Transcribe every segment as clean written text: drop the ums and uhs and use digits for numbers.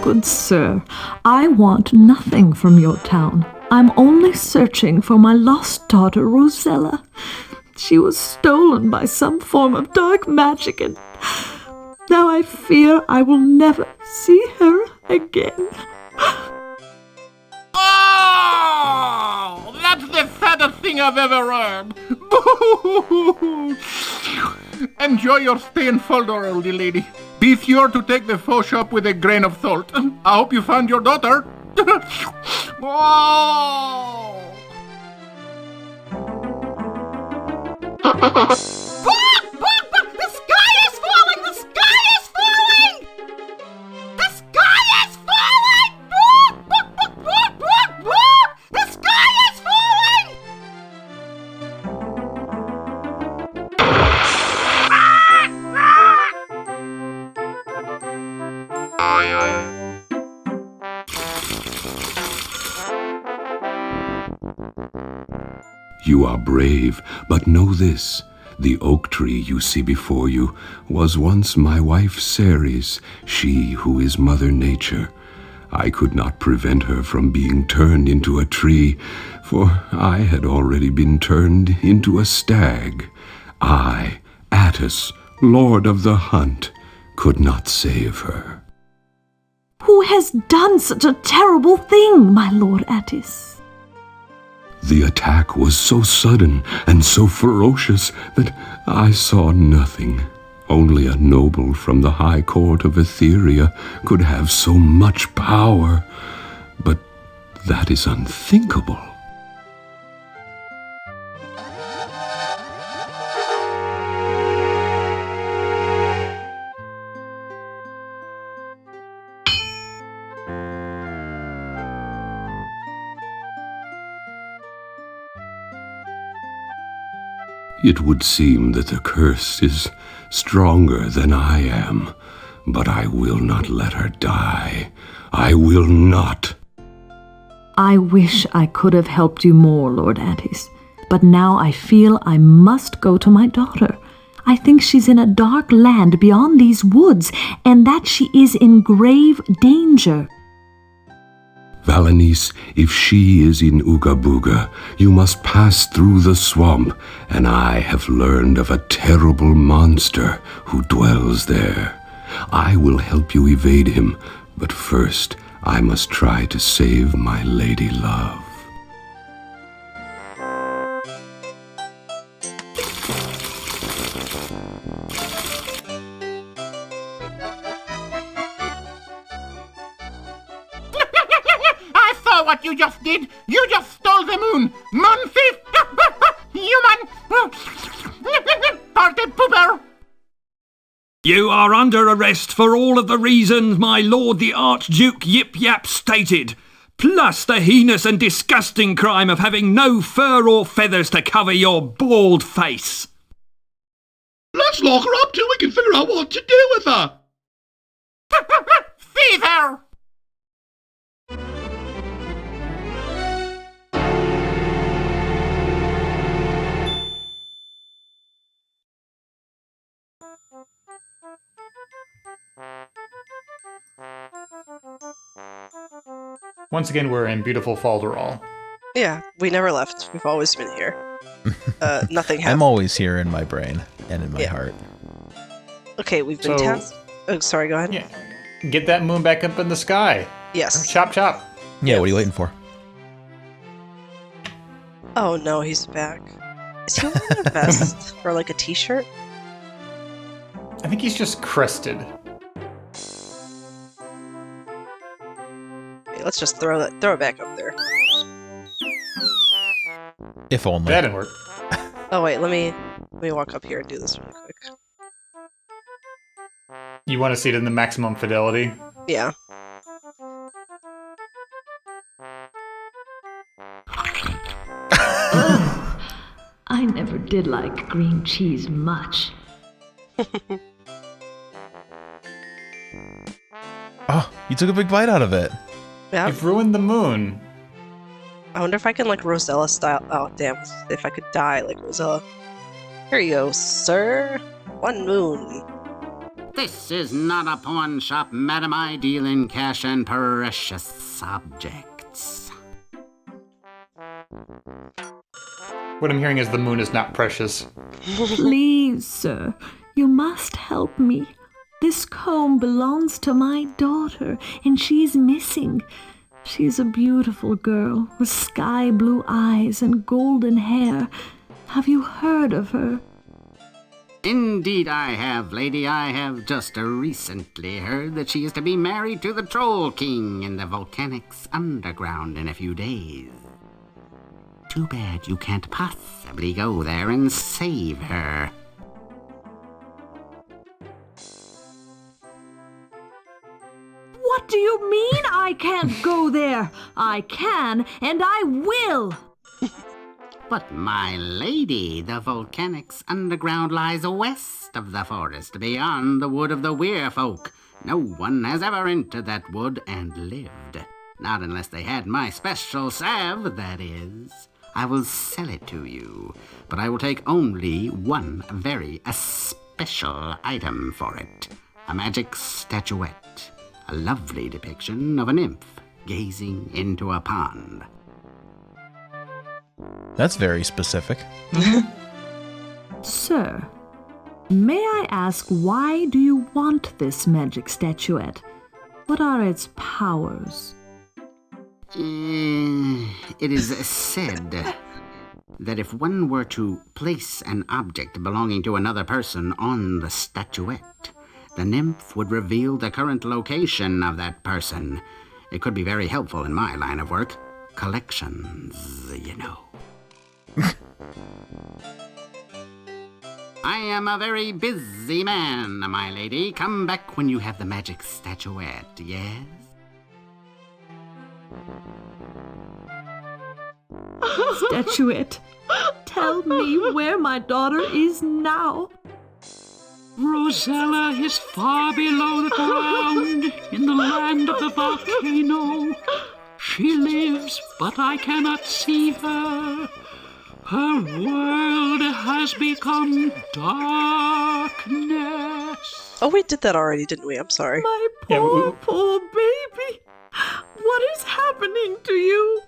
Good sir, I want nothing from your town. I'm only searching for my lost daughter, Rosella. She was stolen by some form of dark magic, and now I fear I will never see her again. Oh! That's the saddest thing I've ever heard. Enjoy your stay in Faldor, oldie lady. Be sure to take the faux shop with a grain of salt. I hope you found your daughter. Oh! The sky is falling! The sky is falling! The sky is falling! The sky is falling! You are brave, but know this. The oak tree you see before you was once my wife Ceres, she who is Mother Nature. I could not prevent her from being turned into a tree, for I had already been turned into a stag. I, Attis, Lord of the Hunt, could not save her. Who has done such a terrible thing, my Lord Attis? The attack was so sudden and so ferocious that I saw nothing. Only a noble from the high court of Etherea could have so much power. But that is unthinkable. It would seem that the curse is stronger than I am, but I will not let her die. I will not. I wish I could have helped you more, Lord Attis, but now I feel I must go to my daughter. I think she's in a dark land beyond these woods, and that she is in grave danger. Valanice, if she is in Ooga Booga, you must pass through the swamp, and I have learned of a terrible monster who dwells there. I will help you evade him, but first I must try to save my lady love. What you just did? You just stole the moon! Moon thief! Human! Party pooper! You are under arrest for all of the reasons my lord the Archduke Yip Yap stated, plus the heinous and disgusting crime of having no fur or feathers to cover your bald face. Let's lock her up till we can figure out what to do with her. Fever! Once again, we're in beautiful Falderall. Yeah, we never left. We've always been here. Nothing happened. I'm always here in my brain and in my heart. Okay, we've been tasked. Oh, sorry, go ahead. Yeah. Get that moon back up in the sky. Yes. Chop, chop. Yeah, what are you waiting for? Oh no, he's back. Is he wearing a vest or like a t-shirt? I think he's just crested. Okay, let's just throw it back up there. If only. That didn't work. Oh wait, let me walk up here and do this really quick. You want to see it in the maximum fidelity? Yeah. I never did like green cheese much. Oh, you took a big bite out of it. Yeah. You've ruined the moon. I wonder if I can like Rosella style. Oh damn! If I could die like Rosella. Here you go, sir. One moon. This is not a pawn shop, madam. I deal in cash and precious objects. What I'm hearing is the moon is not precious. Please, sir, you must help me. This comb belongs to my daughter, and she's missing. She's a beautiful girl with sky blue eyes and golden hair. Have you heard of her? Indeed I have, lady. I have just recently heard that she is to be married to the Troll King in the Volcanics underground in a few days. Too bad you can't possibly go there and save her. What do you mean I can't go there? I can, and I will! But my lady, the Volcanics underground lies west of the forest, beyond the wood of the Weirfolk. No one has ever entered that wood and lived. Not unless they had my special salve, that is. I will sell it to you, but I will take only one very special item for it. A magic statuette. A lovely depiction of a nymph gazing into a pond. That's very specific. Sir, may I ask why do you want this magic statuette? What are its powers? It is said that if one were to place an object belonging to another person on the statuette, the nymph would reveal the current location of that person. It could be very helpful in my line of work. Collections, you know. I am a very busy man, my lady. Come back when you have the magic statuette, yes? Statuette, tell me where my daughter is now. Rosella is far below the ground, in the land of the volcano. She lives, but I cannot see her. Her world has become darkness. Oh, we did that already, didn't we? I'm sorry. My poor baby. What is happening to you?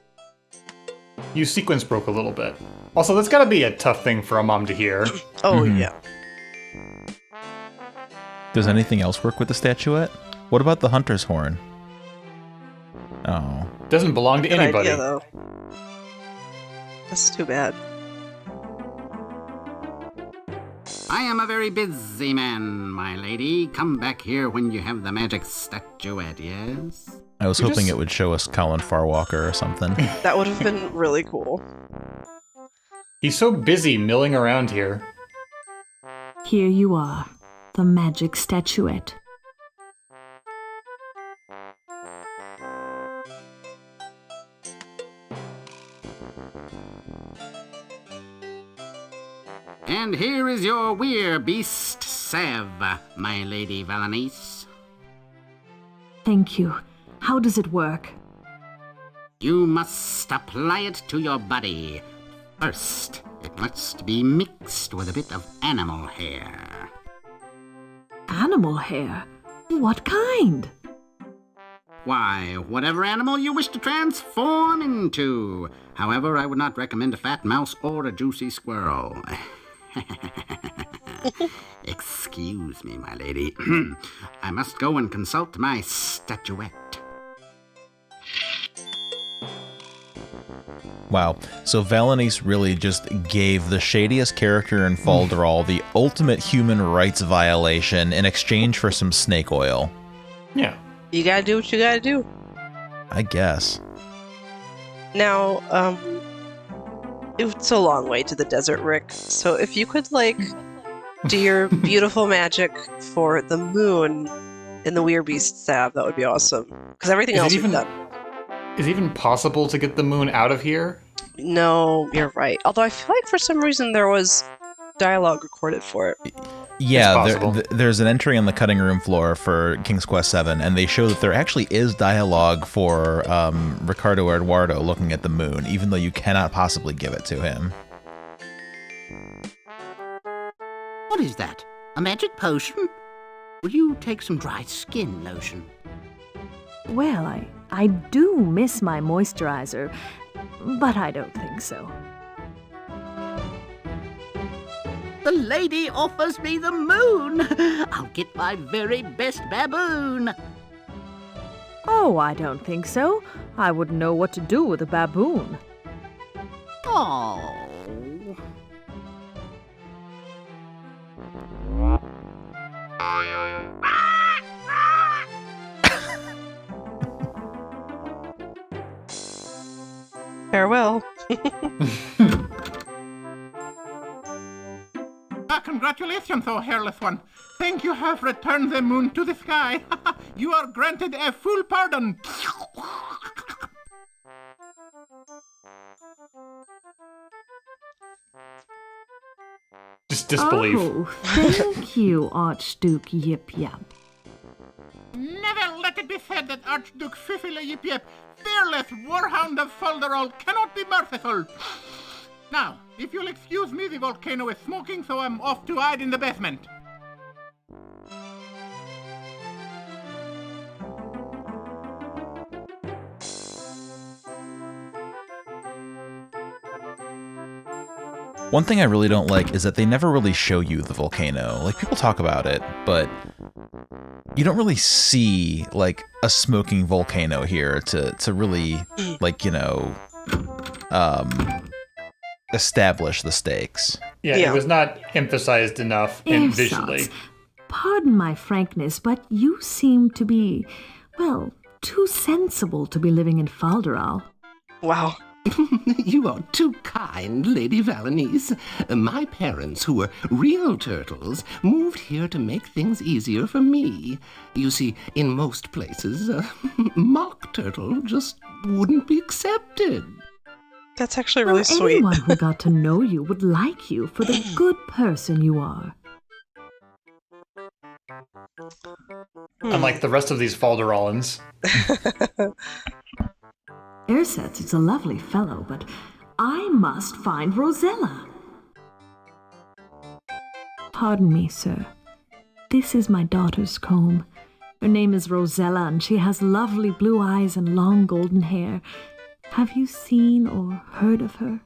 You sequence broke a little bit. Also, that's gotta be a tough thing for a mom to hear. Oh, yeah. Does anything else work with the statuette? What about the hunter's horn? Oh. Doesn't belong to Good anybody. idea, though. That's too bad. I am a very busy man, my lady. Come back here when you have the magic statuette, yes? I was hoping it would show us Colin Farwalker or something. That would have been really cool. He's so busy milling around here. Here you are, the magic statuette. And here is your weir-beast salve, my lady Valanice. Thank you. How does it work? You must apply it to your body. First, it must be mixed with a bit of animal hair. Animal hair? What kind? Why, whatever animal you wish to transform into. However, I would not recommend a fat mouse or a juicy squirrel. Excuse me, my lady. I must go and consult my statuette. Wow. So Valanice really just gave the shadiest character in Falderal the ultimate human rights violation in exchange for some snake oil. Yeah. You gotta do what you gotta do. I guess. Now, it's a long way to the desert, Rick. So if you could, like, do your beautiful magic for the moon in the Weird Beast salve, that would be awesome. Because everything else we've done. Is it even possible to get the moon out of here? No, you're right. Although I feel like for some reason there was dialogue recorded for it. Yeah, there's an entry on the cutting room floor for King's Quest VII, and they show that there actually is dialogue for Ricardo Eduardo looking at the moon, even though you cannot possibly give it to him. What is that? A magic potion? Will you take some dry skin lotion? Well, I do miss my moisturizer, but I don't think so. The lady offers me the moon. I'll get my very best baboon. Oh, I don't think so. I wouldn't know what to do with a baboon. Oh. Farewell. Congratulations, O hairless one. Think you have returned the moon to the sky. You are granted a full pardon. Just disbelief. Oh, thank you, Archduke Yip Yap. Never let it be said that Archduke Fiffila Yip Yip, fearless warhound of Folderol, cannot be merciful. Now, if you'll excuse me, the volcano is smoking, so I'm off to hide in the basement. One thing I really don't like is that they never really show you the volcano. Like, people talk about it, but you don't really see, like, a smoking volcano here to really, like, you know, establish the stakes. Yeah, it was not emphasized enough visually. Pardon my frankness, but you seem to be, well, too sensible to be living in Falderal. Wow. You are too kind, Lady Valanice. My parents, who were real turtles, moved here to make things easier for me. You see, in most places, mock turtle just wouldn't be accepted. That's actually really sweet. Anyone who got to know you would like you for the good person you are. Unlike the rest of these Falderallans. Ersatz is a lovely fellow, but I must find Rosella. Pardon me, sir. This is my daughter's comb. Her name is Rosella, and she has lovely blue eyes and long golden hair. Have you seen or heard of her?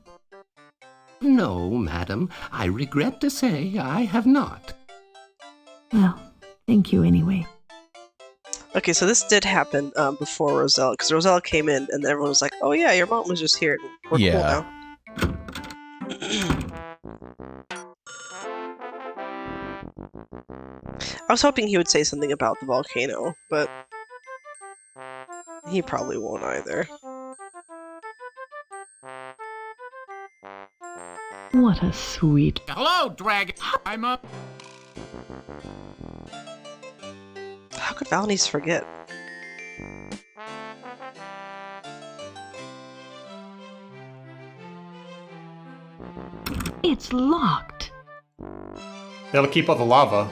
No, madam. I regret to say I have not. Well, thank you anyway. Okay, so this did happen before Rosella, because Rosella came in and everyone was like, oh yeah, your mom was just here. We're cool now. I was hoping he would say something about the volcano, but he probably won't either. What a sweet... Hello, dragon. I'm up. How could Valanice forget? It's locked. That'll keep out the lava.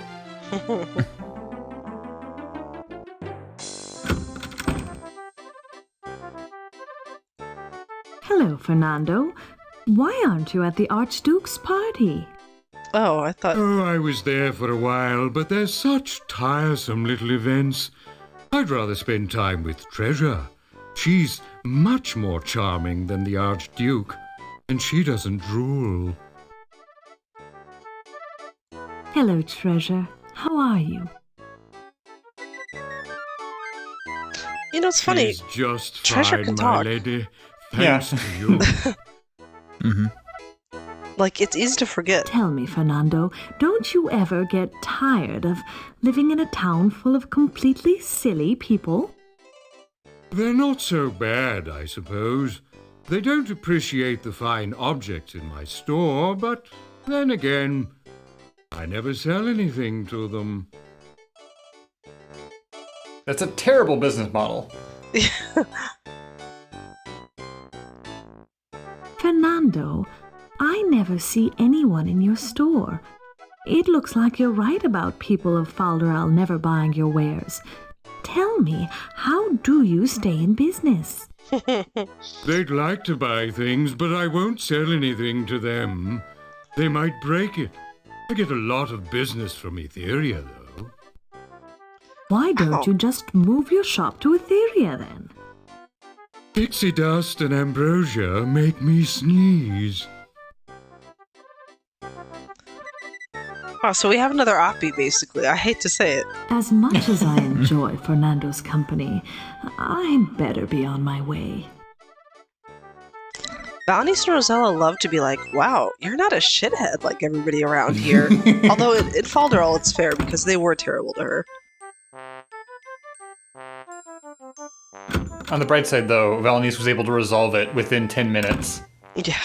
Hello, Fernando. Why aren't you at the Archduke's party? Oh, I thought... Oh, I was there for a while, but there's such tiresome little events. I'd rather spend time with Treasure. She's much more charming than the Archduke, and she doesn't drool. Hello, Treasure. How are you? You know, it's funny. She's just Treasure fine, can my talk. lady. Thanks to you. Mm-hmm. Like, it's easy to forget. Tell me, Fernando, don't you ever get tired of living in a town full of completely silly people? They're not so bad, I suppose. They don't appreciate the fine objects in my store, but then again, I never sell anything to them. That's a terrible business model. Fernando, I never see anyone in your store. It looks like you're right about people of Falderal never buying your wares. Tell me, how do you stay in business? They'd like to buy things, but I won't sell anything to them. They might break it. I get a lot of business from Etherea, though. Why don't you just move your shop to Etherea then? Pixie dust and ambrosia make me sneeze. Oh, so we have another Oppie, basically. I hate to say it. As much as I enjoy Fernando's company, I better be on my way. Valanice and Rosella love to be like, wow, you're not a shithead like everybody around here. Although in Falderall it's fair because they were terrible to her. On the bright side, though, Valanice was able to resolve it within 10 minutes. Yeah.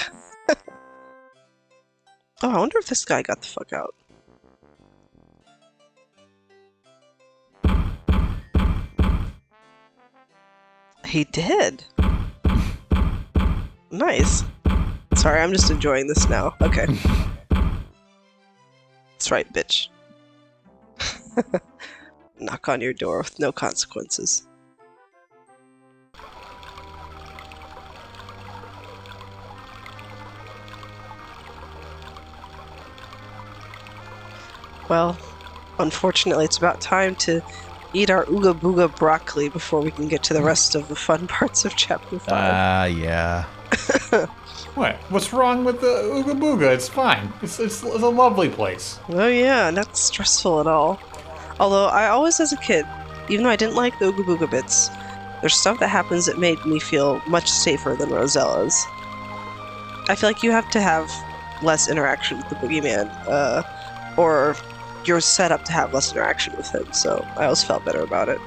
Oh, I wonder if this guy got the fuck out. He did. Nice. Sorry, I'm just enjoying this now. Okay. That's right, bitch. Knock on your door with no consequences. Well, unfortunately, it's about time to eat our Ooga Booga broccoli before we can get to the rest of the fun parts of Chapter 5. Yeah. What? What's wrong with the Ooga Booga? It's fine. It's a lovely place. Oh yeah, not stressful at all. Although, I always, as a kid, even though I didn't like the Ooga Booga bits, there's stuff that happens that made me feel much safer than Rosella's. I feel like you have to have less interaction with the boogeyman, or you're set up to have less interaction with him, so I always felt better about it.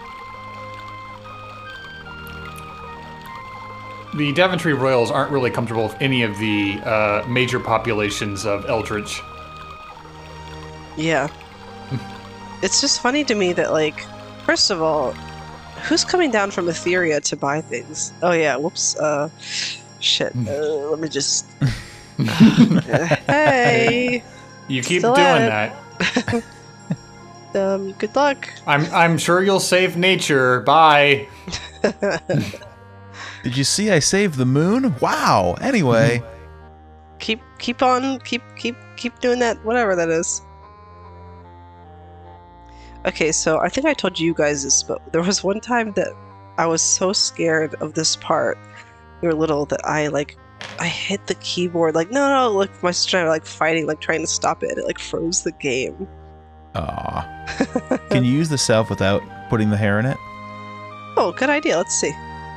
The Daventry Royals aren't really comfortable with any of the major populations of Eldritch. Yeah. It's just funny to me that, like, first of all, who's coming down from Etherea to buy things? Oh yeah, whoops, shit, let me just... hey! You keep Still doing at that. Good luck. I'm sure you'll save nature. Bye. Did you see I saved the moon? Wow. Anyway. Keep doing that, whatever that is. Okay, so I think I told you guys this, but there was one time that I was so scared of this part. We were little that I hit the keyboard, like, no, like, my sister and I were, like, fighting, like, trying to stop it, and it, like, froze the game. Aw. Can you use the salve without putting the hair in it? Oh, good idea. Let's see.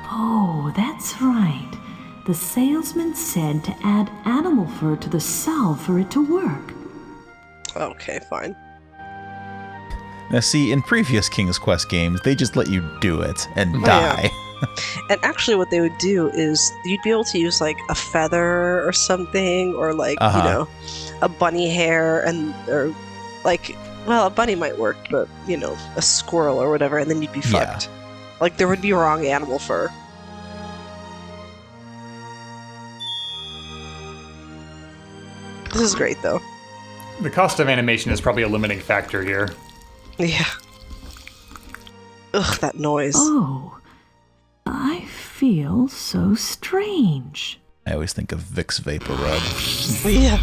Oh, that's right. The salesman said to add animal fur to the salve for it to work. Okay, fine. Now see, in previous King's Quest games, they just let you do it and die. Yeah. And actually what they would do is you'd be able to use, like, a feather or something, or, like, you know, a bunny hair, or, like, well, a bunny might work, but, you know, a squirrel or whatever, and then you'd be fucked. Like, there would be wrong animal fur. This is great, though. The cost of animation is probably a limiting factor here. Yeah. Ugh, that noise. Oh, I feel so strange. I always think of Vicks Vapor Rub. Yeah.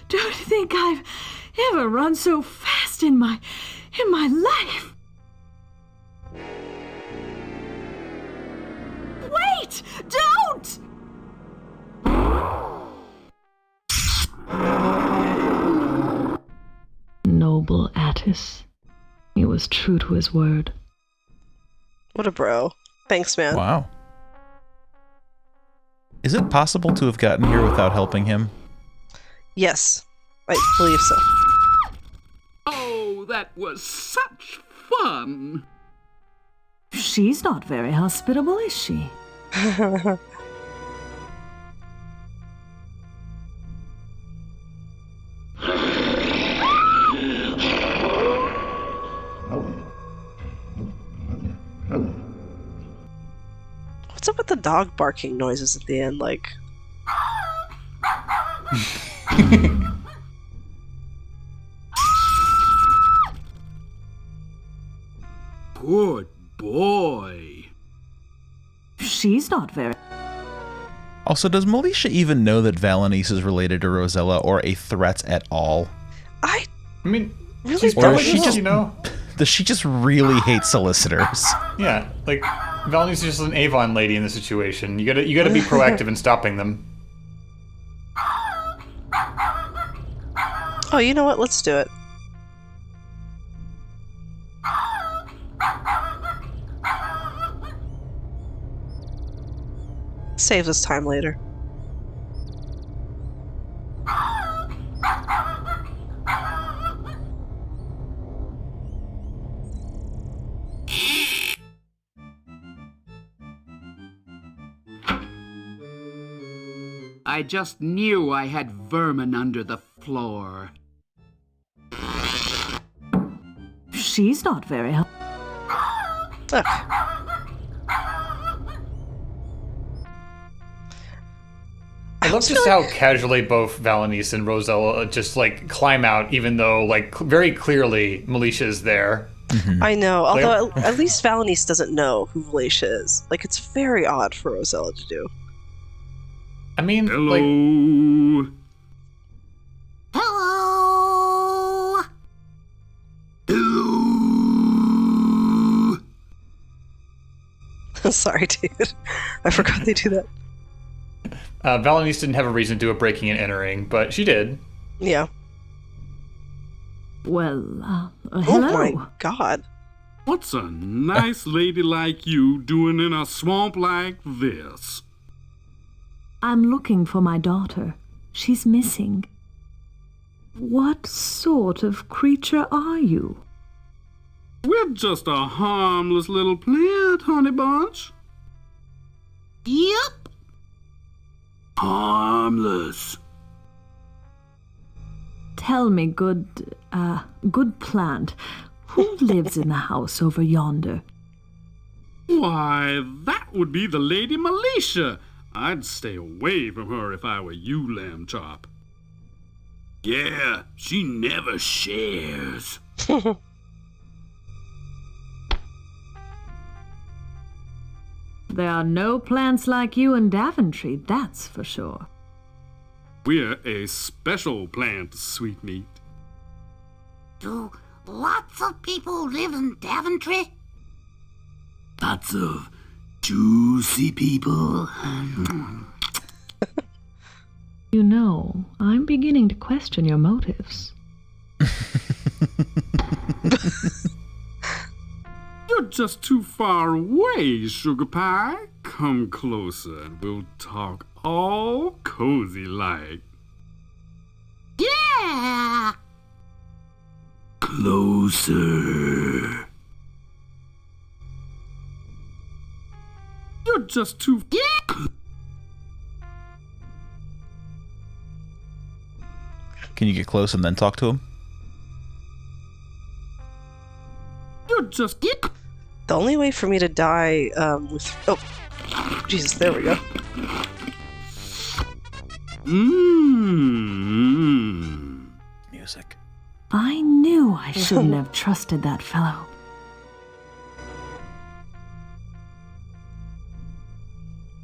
Don't think I've ever run so fast in my life. Wait! Don't! Noble Attis. He was true to his word. What a bro. Thanks, man. Wow. Is it possible to have gotten here without helping him? Yes, I believe so. Oh, that was such fun! She's not very hospitable, is she? with the dog barking noises at the end? Like, Good boy. She's not very... Also, does Militia even know that Valanice is related to Rosella or a threat at all? I mean, really she's don't probably she know. just- you know. Does she just really hate solicitors? Yeah, like Valanice is just an Avon lady in the situation. You gotta be proactive in stopping them. Oh, you know what? Let's do it. Saves us time later. I just knew I had vermin under the floor. She's not very... Ugh. I love just how casually both Valanice and Rosella just like climb out, even though like very clearly Militia is there. I know, although at least Valanice doesn't know who Valacia is. Like, it's very odd for Rosella to do. I mean, Hello. like, Hello! Hello. Sorry, dude. I forgot they do that. Valanice didn't have a reason to do a breaking and entering, but she did. Yeah. Well, Oh hello. my god. What's a nice lady like you doing in a swamp like this? I'm looking for my daughter. She's missing. What sort of creature are you? We're just a harmless little plant, honey bunch. Yep. Harmless. Tell me, good plant, who lives in the house over yonder? Why, that would be the Lady Militia. I'd stay away from her if I were you, Lamb Chop. Yeah, she never shares. There are no plants like you in Daventry, that's for sure. We're a special plant, sweetmeat. Do lots of people live in Daventry? Lots of juicy people. You know, I'm beginning to question your motives. You're just too far away, Sugar Pie. Come closer and we'll talk all cozy-like. Yeah! Closer. You're just too... Can you get close and then talk to him? You're just... The only way for me to die with... Oh, Jesus, there we go. Music. I knew I shouldn't have trusted that fellow.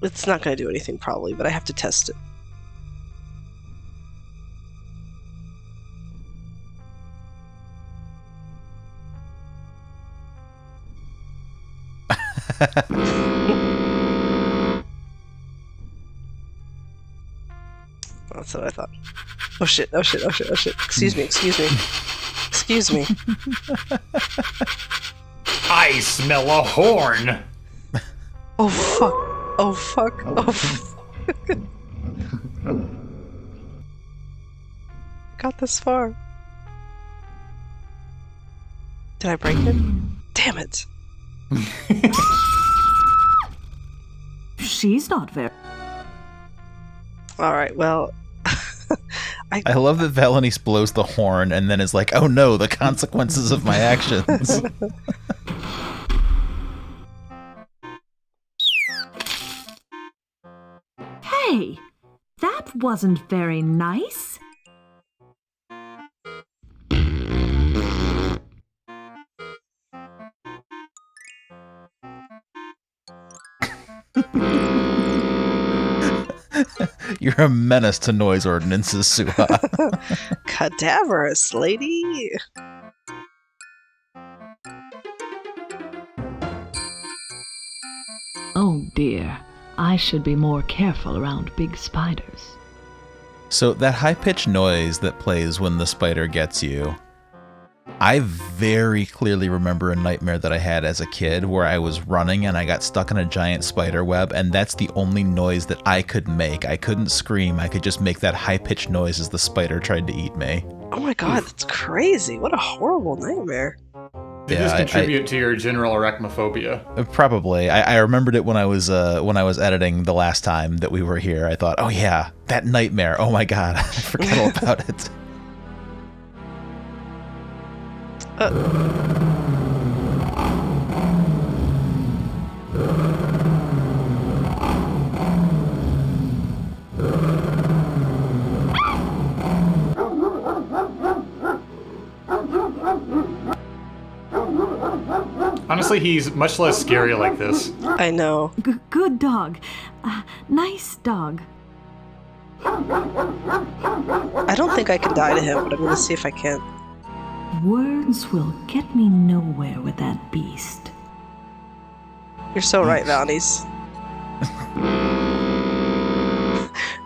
It's not going to do anything, probably, but I have to test it. That's what I thought. Oh shit, oh shit, oh shit, oh shit. Excuse me, excuse me. Excuse me. I smell a horn. Oh fuck. Oh fuck. Oh fuck. Got this far. Did I break it? Damn it. She's not very... Alright, well... I love that Valanice blows the horn and then is like, oh no, the consequences of my actions. Hey, that wasn't very nice. You're a menace to noise ordinances, Suha. Cadaverous, lady. Oh dear, I should be more careful around big spiders. So that high-pitched noise that plays when the spider gets you, I very clearly remember a nightmare that I had as a kid where I was running and I got stuck in a giant spider web, and that's the only noise that I could make. I couldn't scream. I could just make that high-pitched noise as the spider tried to eat me. Oh my god, that's crazy. What a horrible nightmare. Did this contribute to your general arachnophobia? Probably. I remembered it when I was editing the last time that we were here. I thought, oh yeah, that nightmare. Oh my god, I forgot all about it. Honestly, he's much less scary like this. I know. Good dog. Nice dog. I don't think I can die to him, but I'm gonna see if I can. Words will get me nowhere with that beast. You're so right, Valanice.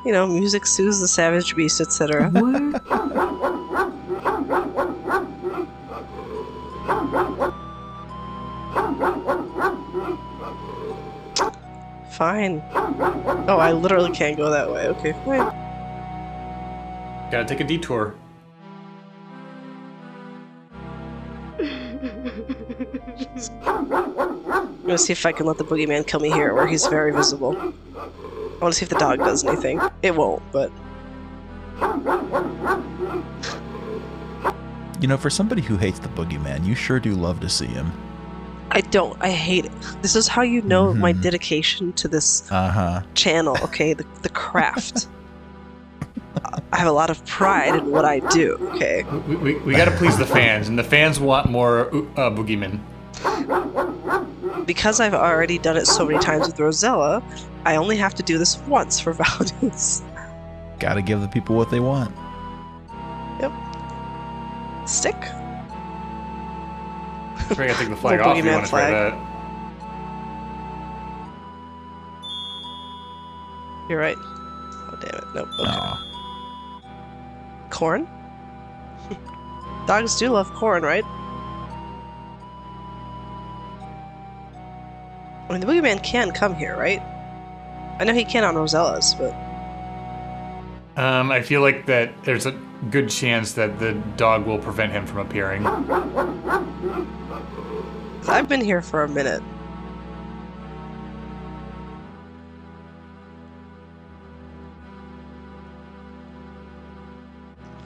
You know, music soothes the savage beast, etc. Fine. Oh, I literally can't go that way. Okay, fine. Gotta take a detour. I'm gonna see if I can let the boogeyman kill me here, where he's very visible. I wanna see if the dog does anything. It won't, but... You know, for somebody who hates the boogeyman, you sure do love to see him. I don't. I hate it. This is how you know my dedication to this channel, okay? The craft. I have a lot of pride in what I do, okay? We gotta please the fans, and the fans want more boogeymen. Because I've already done it so many times with Rosella, I only have to do this once for Valanice. Gotta give the people what they want. Yep. Stick. I gotta take the flag off if you want to try that. You're right. Oh, damn it. Nope. Okay. Aww. Corn? Dogs do love corn, right? I mean, the boogeyman can come here, right? I know he can on Rosella's, but... I feel like that there's a good chance that the dog will prevent him from appearing. I've been here for a minute.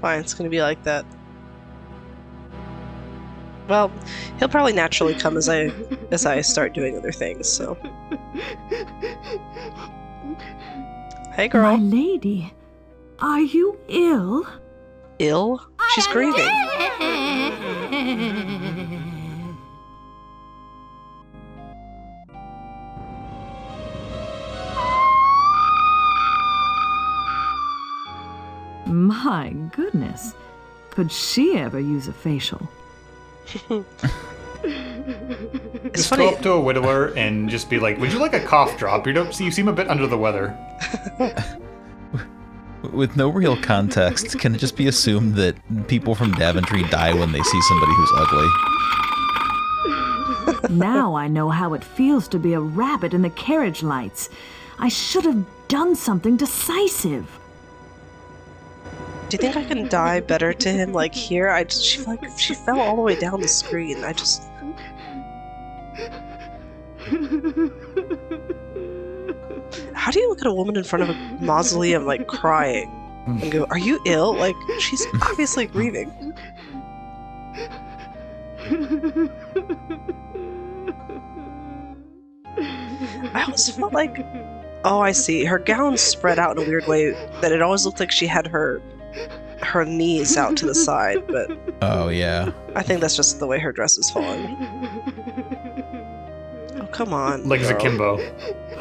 Fine, it's gonna be like that. Well, he'll probably naturally come as I start doing other things, so... Hey, girl. My lady, are you ill? Ill? She's grieving. My goodness. Could she ever use a facial? It's Just funny. go up to a widower and just be like, would you like a cough drop? You seem a bit under the weather. With no real context, can it just be assumed that people from Daventry die when they see somebody who's ugly? Now I know how it feels to be a rabbit in the carriage lights. I should have done something decisive. Do you think I can die better to him, like here? She fell all the way down the screen. I just... How do you look at a woman in front of a mausoleum, like, crying, and go, are you ill? Like, she's obviously grieving. I always felt like Oh, I see. Her gown's spread out in a weird way that it always looked like she had her knees out to the side, but Oh, yeah. I think that's just the way her dress is falling. Oh, come on. Legs akimbo.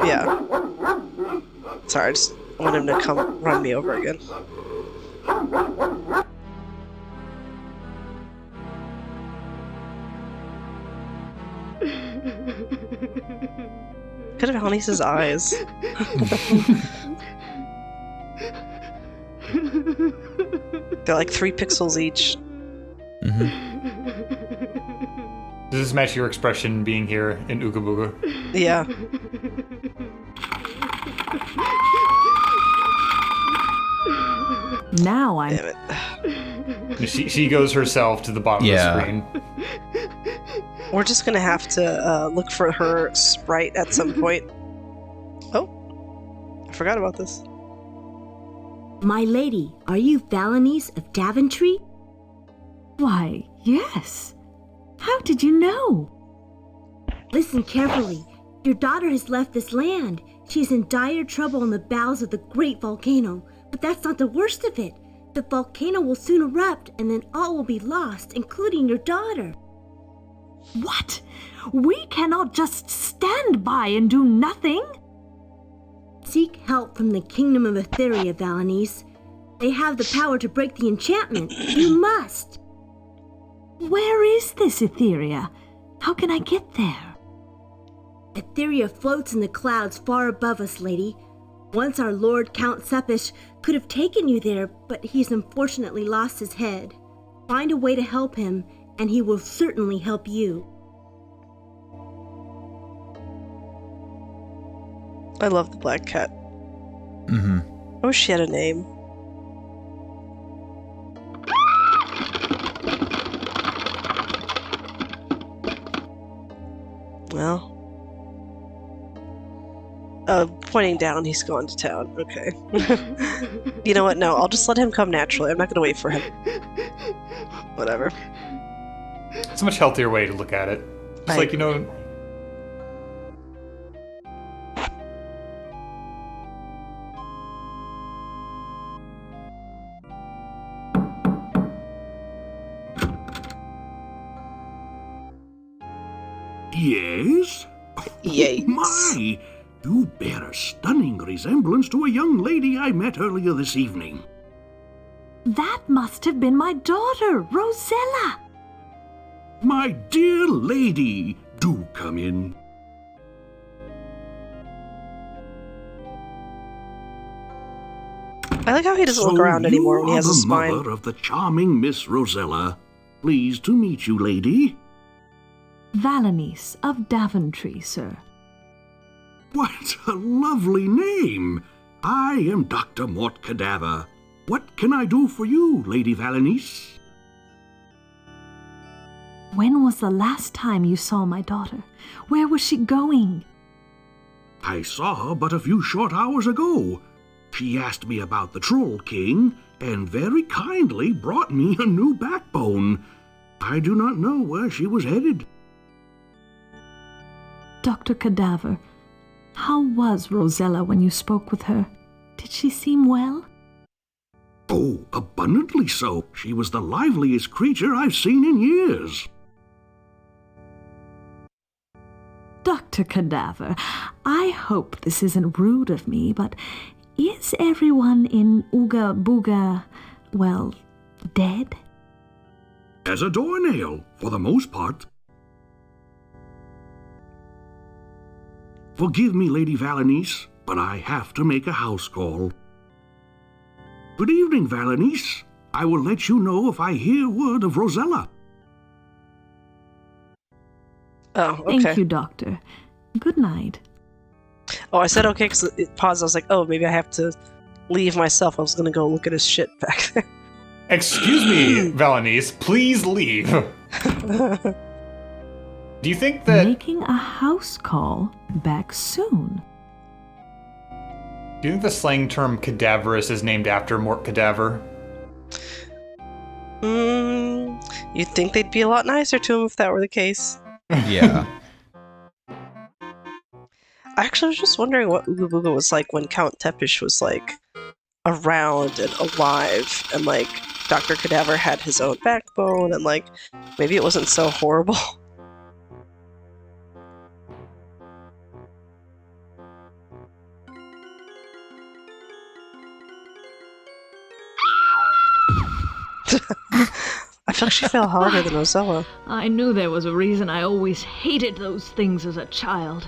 Yeah. Sorry, I just want him to come run me over again. Could have Valanice's eyes. They're like 3 pixels each. Mm-hmm. Does this match your expression being here in Ooga Booga? Yeah. Now I'm... Damn it. She goes herself to the bottom of the screen. We're just gonna have to look for her sprite at some point. Oh, I forgot about this. My lady, are you Valanice of Daventry? Why, yes. How did you know? Listen carefully. Your daughter has left this land. She is in dire trouble in the bowels of the great volcano. But that's not the worst of it. The volcano will soon erupt, and then all will be lost, including your daughter. What? We cannot just stand by and do nothing. Seek help from the kingdom of Etherea, Valanice. They have the power to break the enchantment. You must. Where is this Etherea? How can I get there? Etherea floats in the clouds far above us, lady. Once our Lord Count Sepish could have taken you there, but he's unfortunately lost his head. Find a way to help him, and he will certainly help you. I love the black cat. Mm-hmm. I wish she had a name. Well. Pointing down, he's gone to town. Okay. You know what? No, I'll just let him come naturally. I'm not gonna wait for him. Whatever. It's a much healthier way to look at it. It's like, you know... Yes? Yay. My! You bear a stunning resemblance to a young lady I met earlier this evening. That must have been my daughter, Rosella. My dear lady, do come in. I like how he doesn't look around anymore when he has a spine. You are the mother of the charming Miss Rosella. Pleased to meet you, lady. Valanice of Daventry, sir. What a lovely name! I am Dr. Mort Cadaver. What can I do for you, Lady Valanice? When was the last time you saw my daughter? Where was she going? I saw her but a few short hours ago. She asked me about the Troll King, and very kindly brought me a new backbone. I do not know where she was headed. Dr. Cadaver, how was Rosella when you spoke with her? Did she seem well? Oh, abundantly so. She was the liveliest creature I've seen in years. Dr. Cadaver, I hope this isn't rude of me, but is everyone in Ooga Booga, well, dead? As a doornail, for the most part. Forgive me, Lady Valanice, but I have to make a house call. Good evening, Valanice. I will let you know if I hear word of Rosella. Oh, okay. Thank you, Doctor. Good night. Oh, I said okay because it paused. I was like, oh, maybe I have to leave myself. I was going to go look at his shit back there. Excuse me, Valanice, please leave. Do you think that... Making a house call back soon. Do you think the slang term cadaverous is named after Mort Cadaver? You'd think they'd be a lot nicer to him if that were the case. Yeah. Actually, I was just wondering what Ooga Booga was like when Count Tepish was like around and alive, and like Dr. Cadaver had his own backbone, and like maybe it wasn't so horrible. I feel like she fell harder than Rosella. I knew there was a reason I always hated those things as a child.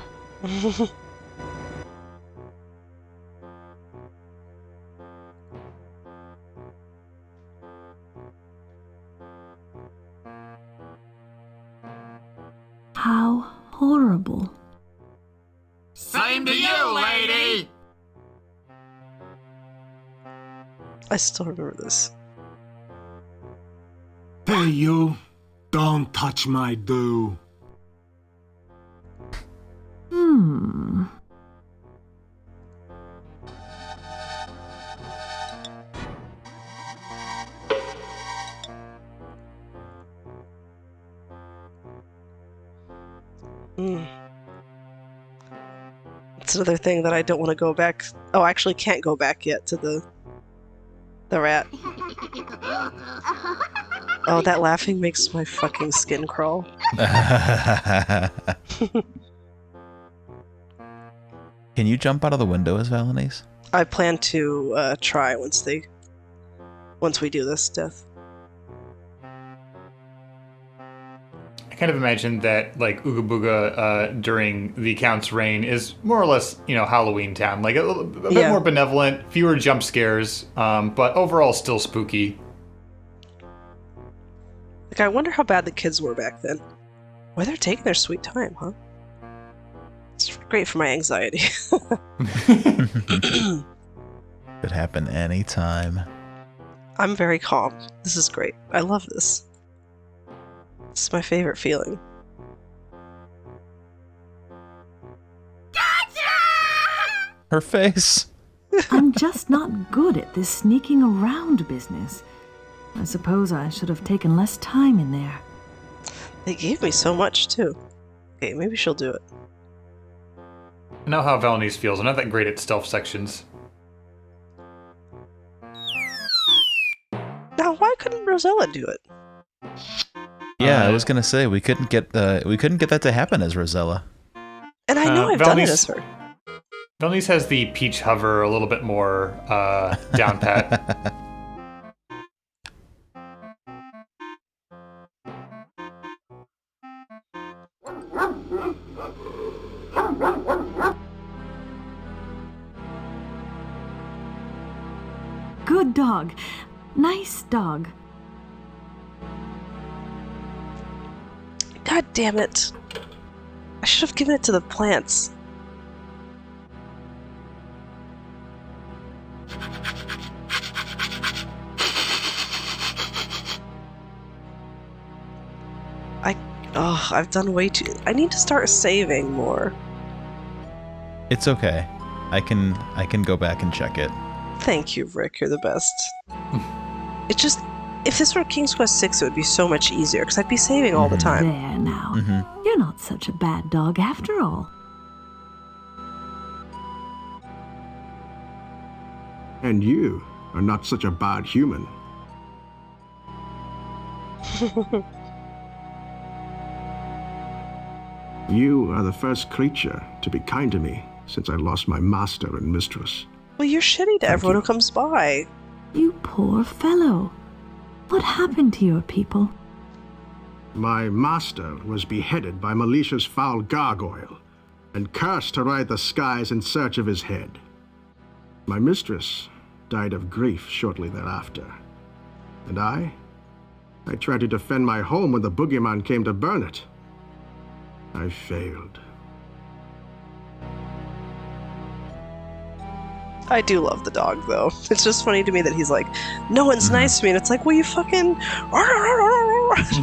How horrible. Same to you, lady! I still remember this. Hey, you. Don't touch my do. It's another thing that I don't want to go back. Oh, I actually can't go back yet to the rat. Oh, that laughing makes my fucking skin crawl. Can you jump out of the window as Valanice? I plan to try once we do this death. I kind of imagine that like Ooga Booga during the Count's reign is more or less, Halloween Town. Like a bit more benevolent, fewer jump scares, but overall still spooky. Like, I wonder how bad the kids were back then. Why they're taking their sweet time, huh? It's great for my anxiety. Could happen anytime. I'm very calm. This is great. I love this. This is my favorite feeling. Her face. I'm just not good at this sneaking around business. I suppose I should have taken less time in there. They gave me so much, too. Okay, maybe she'll do it. I know how Valanice feels. I'm not that great at stealth sections. Now, why couldn't Rosella do it? Yeah, I was gonna say we couldn't get that to happen as Rosella. And I know I've done it as her. Valanice has the peach hover a little bit more down pat. Good dog. Nice dog. God damn it. I should have given it to the plants. I've done way too... I need to start saving more. It's okay. I can go back and check it. Thank you, Rick. You're the best. It just... If this were King's Quest 6, it would be so much easier, because I'd be saving all the time. There now. You're not such a bad dog after all. And you are not such a bad human. You are the first creature to be kind to me since I lost my master and mistress. Well, you're shitty to everyone who comes by. You poor fellow. What happened to your people? My master was beheaded by Melicia's foul gargoyle and cursed to ride the skies in search of his head. My mistress died of grief shortly thereafter. And I tried to defend my home when the boogeyman came to burn it. I failed. I do love the dog, though. It's just funny to me that he's like, no one's nice to me, and it's like, well, you fucking...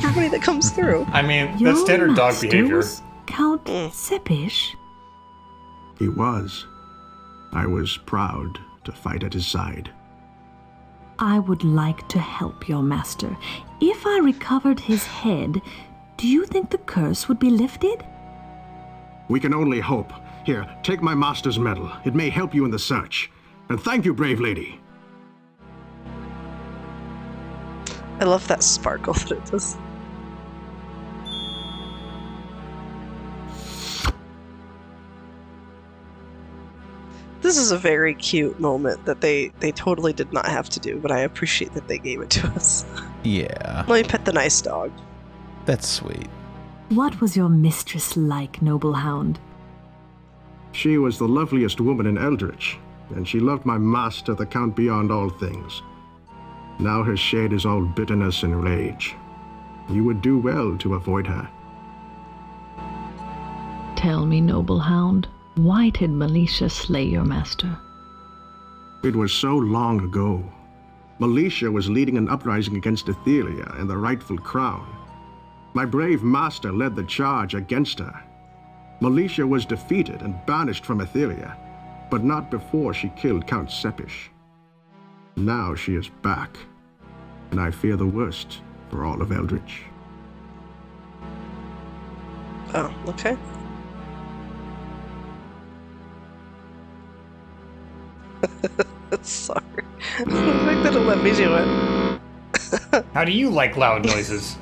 everybody that comes through. I mean, that's standard dog behavior. Count Sepish? He was. I was proud to fight at his side. I would like to help your master. If I recovered his head, do you think the curse would be lifted? We can only hope. Here, take my master's medal. It may help you in the search. And thank you, brave lady. I love that sparkle that it does. This is a very cute moment that they totally did not have to do, but I appreciate that they gave it to us. Yeah. Let me pet the nice dog. That's sweet. What was your mistress like, noble hound? She was the loveliest woman in Eldritch, and she loved my master, the Count beyond all things. Now her shade is all bitterness and rage. You would do well to avoid her. Tell me, noble hound, why did Malicia slay your master? It was so long ago. Malicia was leading an uprising against Etherea and the rightful crown. My brave master led the charge against her. Malicia was defeated and banished from Etherea, but not before she killed Count Sepish. Now she is back, and I fear the worst for all of Eldritch. Oh, okay. Sorry. The fact that it let me do it. How do you like loud noises?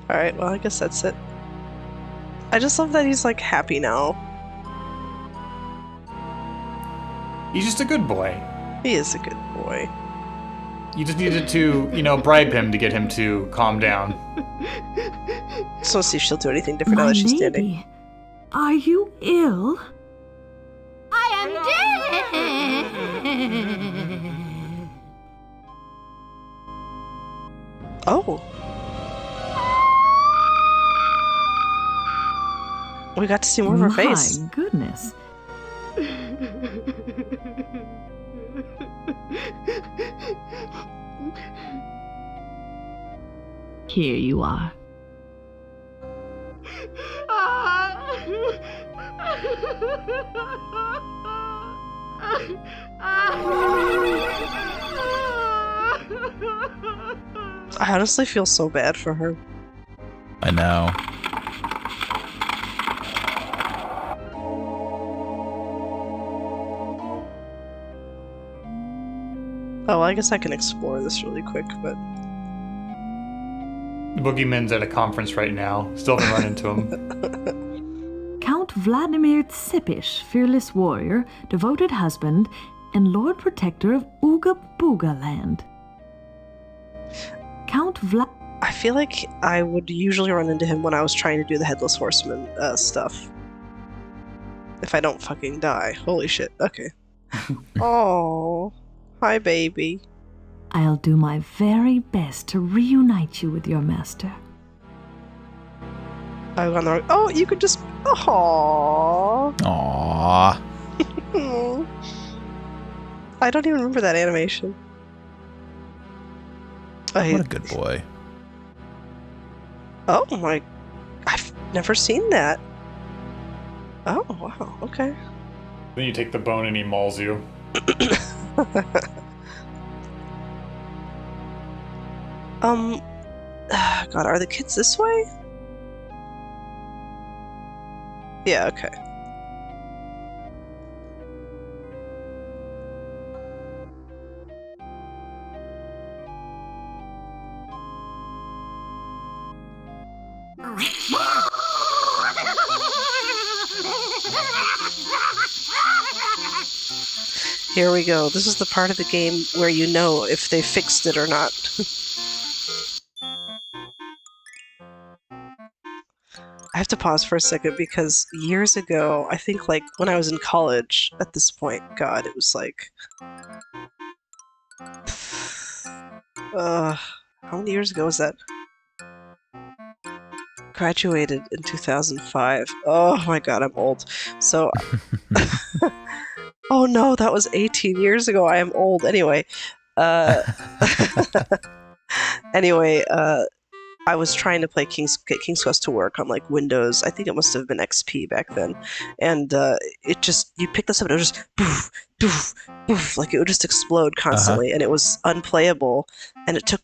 Alright, well, I guess that's it. I just love that he's, like, happy now. He's just a good boy. He is a good boy. You just needed to, bribe him to get him to calm down. Just want to see if she'll do anything different now that she's standing. Are you ill? I am dead! Oh. We got to see more of her face. My goodness. Here you are. I honestly feel so bad for her. I know. Oh, I guess I can explore this really quick, but... The boogeyman's at a conference right now. Still haven't run into him. Count Vladimir Sepish, fearless warrior, devoted husband, and Lord Protector of Ooga Booga land. I feel like I would usually run into him when I was trying to do the Headless Horseman stuff. If I don't fucking die. Holy shit. Okay. Oh, hi, baby. I'll do my very best to reunite you with your master. I went on the Oh, you could just... Aww. Aww. I don't even remember that animation. What a good boy. Oh my... I've never seen that. Oh, wow, okay. Then you take the bone and he mauls you. God, are the kids this way? Yeah, okay. Here we go. This is the part of the game where you know if they fixed it or not. I have to pause for a second because years ago, I think like when I was in college at this point, God, it was like... how many years ago was that? Graduated in 2005. Oh my God, I'm old. So... Oh no, that was 18 years ago. I am old. Anyway, anyway, I was trying to play get King's Quest to work on like Windows. I think it must have been XP back then, and it just you pick this up and it would just poof, poof, poof, like it would just explode constantly, and it was unplayable. And it took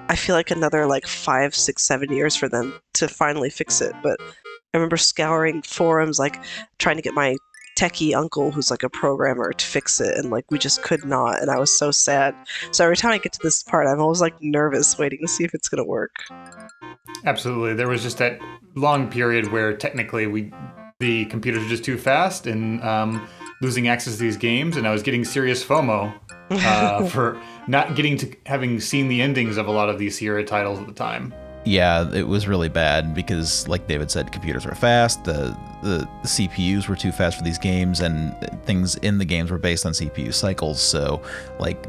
I feel like another 5, 6, 7 years for them to finally fix it. But I remember scouring forums, trying to get my techie uncle, who's a programmer, to fix it, and we just could not, and I was so sad. So every time I get to this part, I'm always nervous, waiting to see if it's gonna work. Absolutely, there was just that long period where technically the computers are just too fast and losing access to these games, and I was getting serious FOMO for not having seen the endings of a lot of these Sierra titles at the time. Yeah, it was really bad because, like David said, computers were fast, the CPUs were too fast for these games, and things in the games were based on CPU cycles, so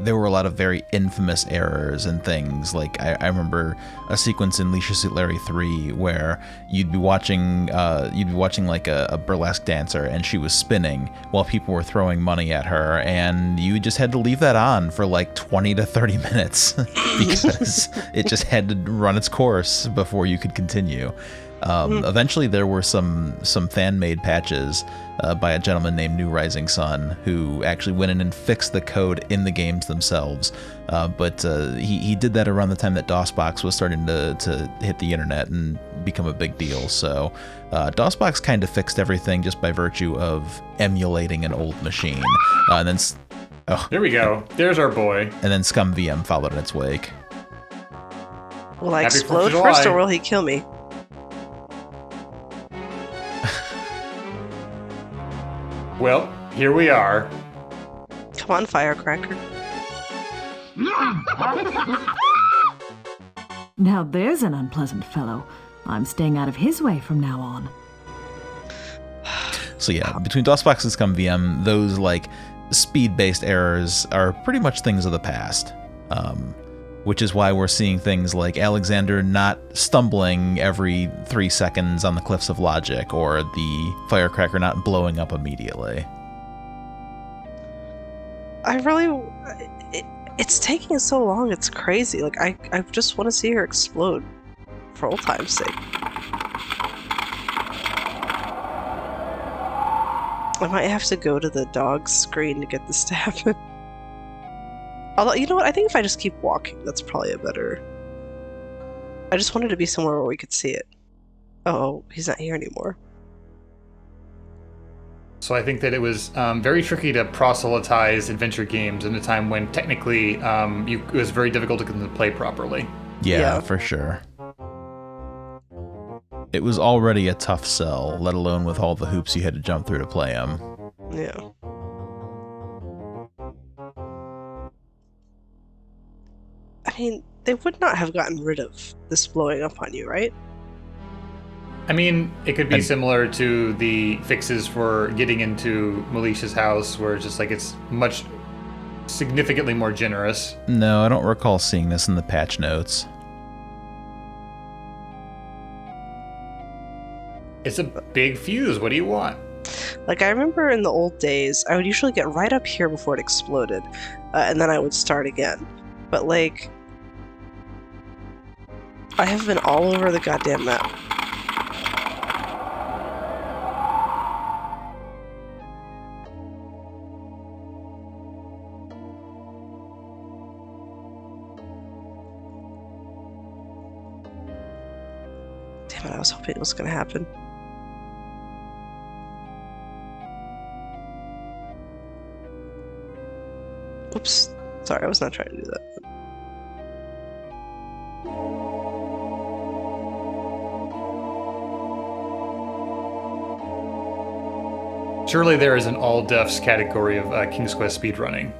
there were a lot of very infamous errors and things. I remember a sequence in Leisure Suit Larry 3 where you'd be watching a burlesque dancer, and she was spinning while people were throwing money at her, and you just had to leave that on for 20 to 30 minutes because it just had to run its course before you could continue. Eventually there were some fan-made patches by a gentleman named New Rising Sun who actually went in and fixed the code in the games themselves, but he did that around the time that DOSBox was starting to hit the internet and become a big deal. So DOSBox kind of fixed everything just by virtue of emulating an old machine, and then there we go, there's our boy. And then Scum VM followed in its wake. Will I explode first, or will he kill me? Well, here we are. Come on, firecracker. Now there's an unpleasant fellow. I'm staying out of his way from now on. So yeah, between DOSBox and Scum VM, those speed-based errors are pretty much things of the past. Which is why we're seeing things like Alexander not stumbling every 3 seconds on the cliffs of logic, or the firecracker not blowing up immediately. It's taking so long, it's crazy. I just want to see her explode, for old time's sake. I might have to go to the dog's screen to get this to happen. Although, you know what? I think if I just keep walking, that's probably a better... I just wanted to be somewhere where we could see it. Oh, he's not here anymore. So I think that it was very tricky to proselytize adventure games in a time when technically it was very difficult to get them to play properly. Yeah, for sure. It was already a tough sell, let alone with all the hoops you had to jump through to play them. Yeah. I mean, they would not have gotten rid of this blowing up on you, right? I mean, it could be similar to the fixes for getting into Melicia's house, where it's just it's much significantly more generous. No, I don't recall seeing this in the patch notes. It's a big fuse. What do you want? I remember in the old days, I would usually get right up here before it exploded, and then I would start again. But I have been all over the goddamn map. Damn it, I was hoping it was gonna happen. Oops. Sorry, I was not trying to do that. Surely there is an all-defs category of King's Quest speedrunning.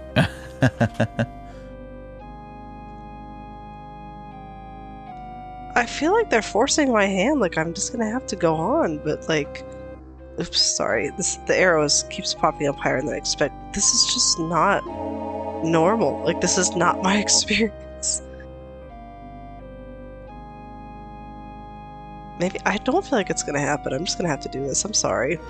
I feel like they're forcing my hand, I'm just gonna have to go on, but oops, sorry. The arrows keeps popping up higher than I expect. This is just not normal. This is not my experience. Maybe I don't feel like it's gonna happen. I'm just gonna have to do this. I'm sorry.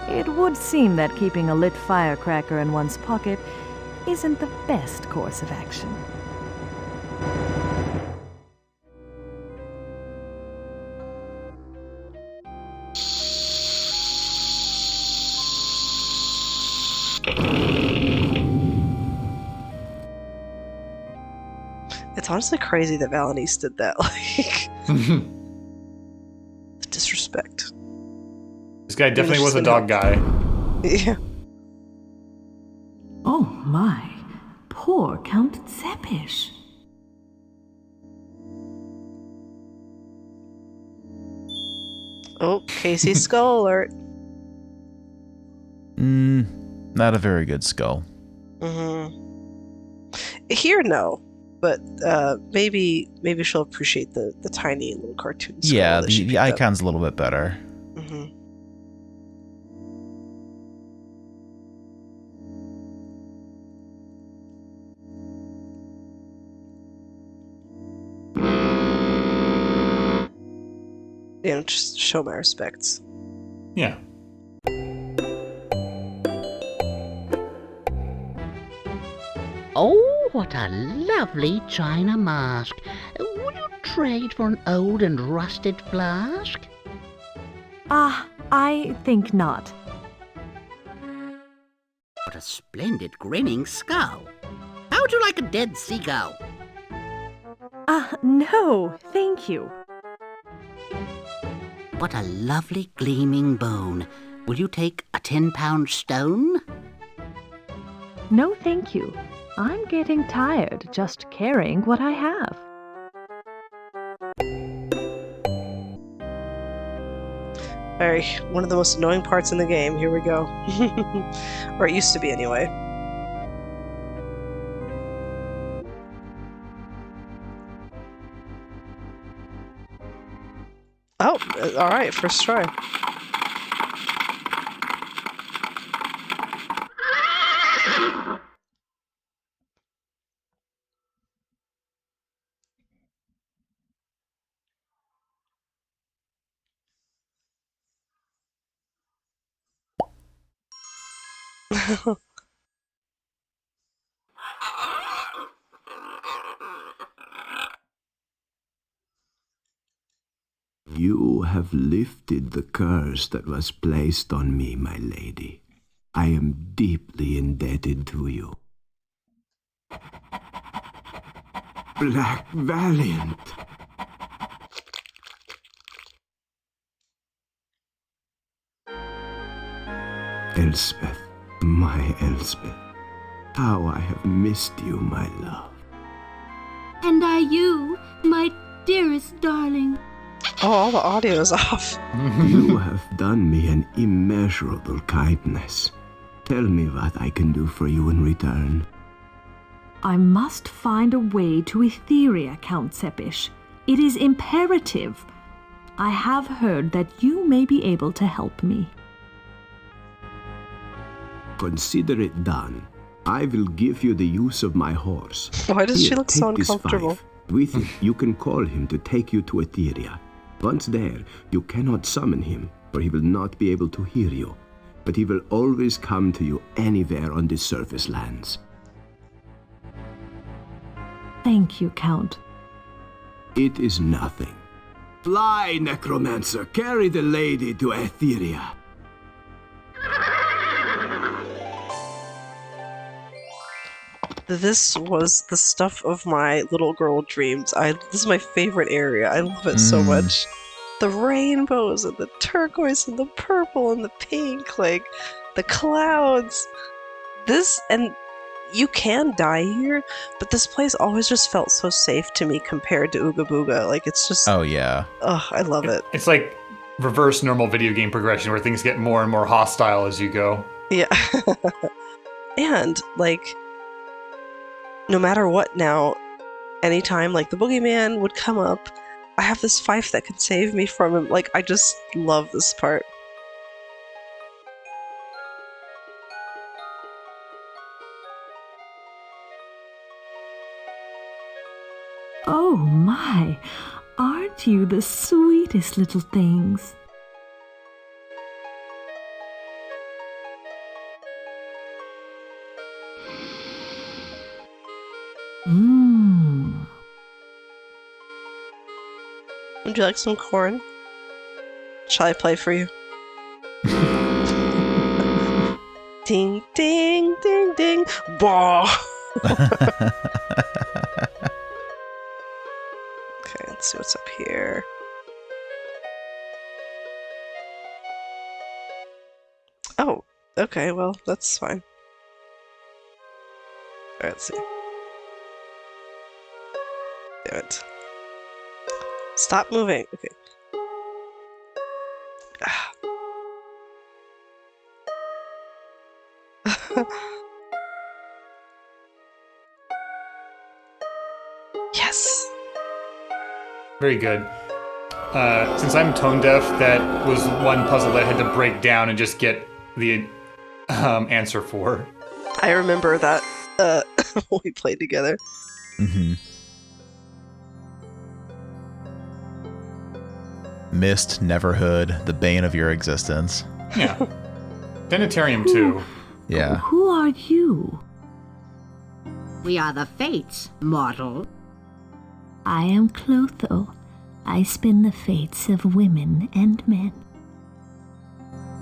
It would seem that keeping a lit firecracker in one's pocket isn't the best course of action. It's honestly crazy that Valanice did that. Like, disrespect. This guy definitely was a dog guy. Yeah. Oh my, poor Count Tsepish. Oh, Casey skull alert. Not a very good skull. Here, no. But maybe she'll appreciate the tiny little cartoon skull. Yeah, that she the picked up. icon's a little bit better. You know, just show my respects. Yeah. Oh, what a lovely china mask. Would you trade for an old and rusted flask? I think not. What a splendid grinning skull. How would you like a dead seagull? No, thank you. What a lovely gleaming bone. Will you take a 10-pound stone? No, thank you. I'm getting tired just carrying what I have. Alright, one of the most annoying parts in the game. Here we go. Or it used to be, anyway. Oh, alright, first try. You have lifted the curse that was placed on me, my lady. I am deeply indebted to you. Black Valiant! Elspeth, my Elspeth, how I have missed you, my love. And I you, my dearest darling. Oh, all the audio is off. You have done me an immeasurable kindness. Tell me what I can do for you in return. I must find a way to Etherea, Count Tsepish. It is imperative. I have heard that you may be able to help me. Consider it done. I will give you the use of my horse. Why does she look take so this uncomfortable? fife. With it, you can call him to take you to Etherea. Once there, you cannot summon him, for he will not be able to hear you. But he will always come to you anywhere on the surface lands. Thank you, Count. It is nothing. Fly, necromancer, carry the lady to Etherea. This was the stuff of my little girl dreams. This is my favorite area. I love it so much. The rainbows and the turquoise and the purple and the pink, like the clouds. This, and you can die here, but this place always just felt so safe to me compared to Ooga Booga. Like, it's just... Oh, yeah. Oh, I love it. It's like reverse normal video game progression where things get more and more hostile as you go. Yeah. And, like, no matter what now, anytime, like, the boogeyman would come up, I have this fife that could save me from him. Like, I just love this part. Oh my, aren't you the sweetest little things? Mmm. Would you like some corn? Shall I play for you? Ding, ding, ding, ding. Bah! Let's see what's up here. Oh, okay, well, that's fine. Alright, let's see. Damn it. Stop moving. Okay. Yes. Very good. Since I'm tone deaf, that was one puzzle that I had to break down and just get the answer for. I remember that when we played together. Mm-hmm. Mist, Neverhood, the bane of your existence. Yeah. Denatarium too. Yeah. Who are you? We are the Fates, mortal. I am Clotho. I spin the fates of women and men.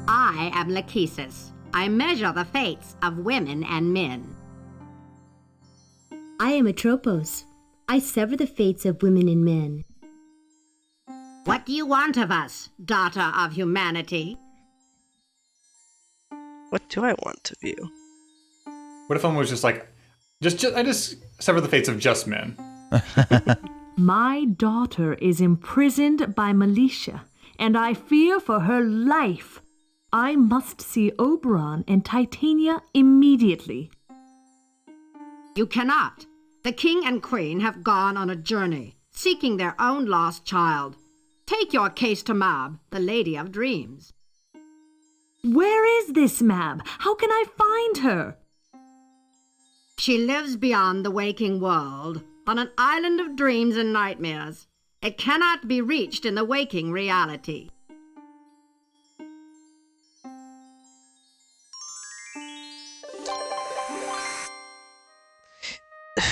I am Lachesis. I measure the fates of women and men. I am Atropos. I sever the fates of women and men. What do you want of us, daughter of humanity? What do I want of you? What if someone was just like, I just sever the fates of just men? My daughter is imprisoned by Militia, and I fear for her life. I must see Oberon and Titania immediately. You cannot. The king and queen have gone on a journey, seeking their own lost child. Take your case to Mab, the Lady of Dreams. Where is this Mab? How can I find her? She lives beyond the waking world, on an island of dreams and nightmares. It cannot be reached in the waking reality.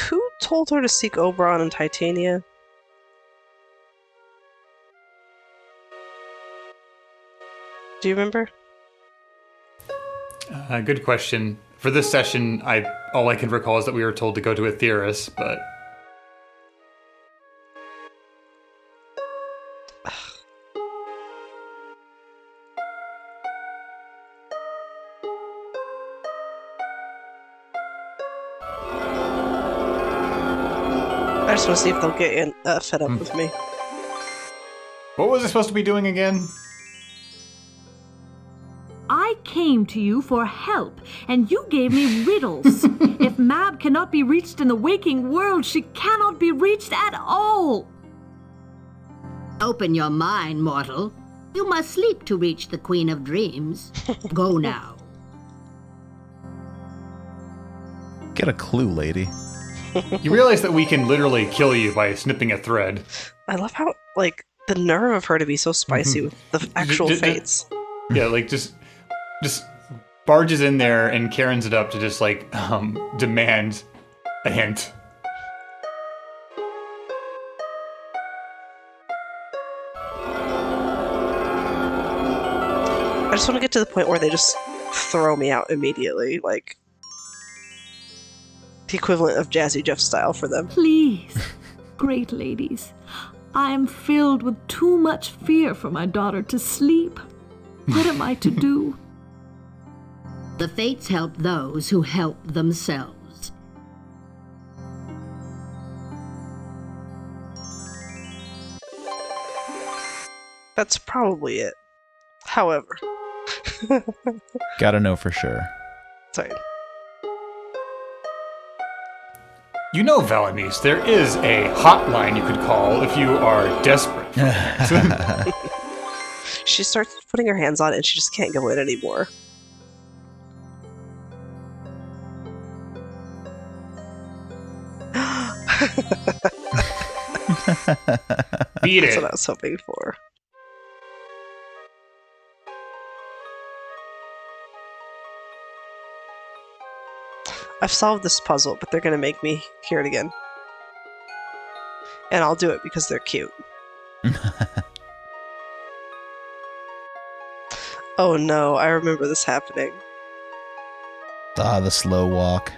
Who told her to seek Oberon and Titania? Do you remember? Good question. For this session, all I can recall is that we were told to go to Etherea, but... I just want to see if they'll get fed up with me. What was I supposed to be doing again? I came to you for help, and you gave me riddles. If Mab cannot be reached in the waking world, she cannot be reached at all. Open your mind, mortal. You must sleep to reach the Queen of Dreams. Go now. Get a clue, lady. You realize that we can literally kill you by snipping a thread. I love how, like, the nerve of her to be so spicy with the actual fates. Yeah, like, just barges in there and Karen's it up to just, like, demand a hint. I just want to get to the point where they just throw me out immediately, like the equivalent of Jazzy Jeff style for them. Please, great ladies, I am filled with too much fear for my daughter to sleep. What am I to do? The fates help those who help themselves. That's probably it. However. Gotta know for sure. Sorry. You know, Valanice, there is a hotline you could call if you are desperate for things. She starts putting her hands on it and she just can't go in anymore. Beat That's it. what I was hoping for. I've solved this puzzle, but they're gonna make me hear it again. And I'll do it because they're cute. Oh no, I remember this happening. Ah, the slow walk.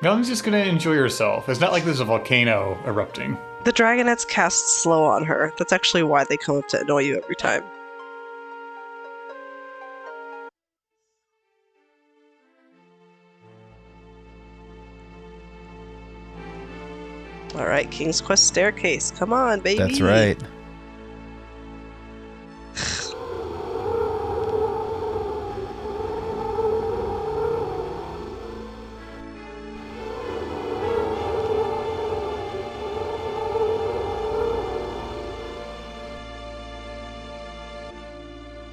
Melanie's just gonna enjoy herself. It's not like there's a volcano erupting. The dragonets cast slow on her. That's actually why they come up to annoy you every time. Alright, King's Quest staircase. Come on, baby. That's right.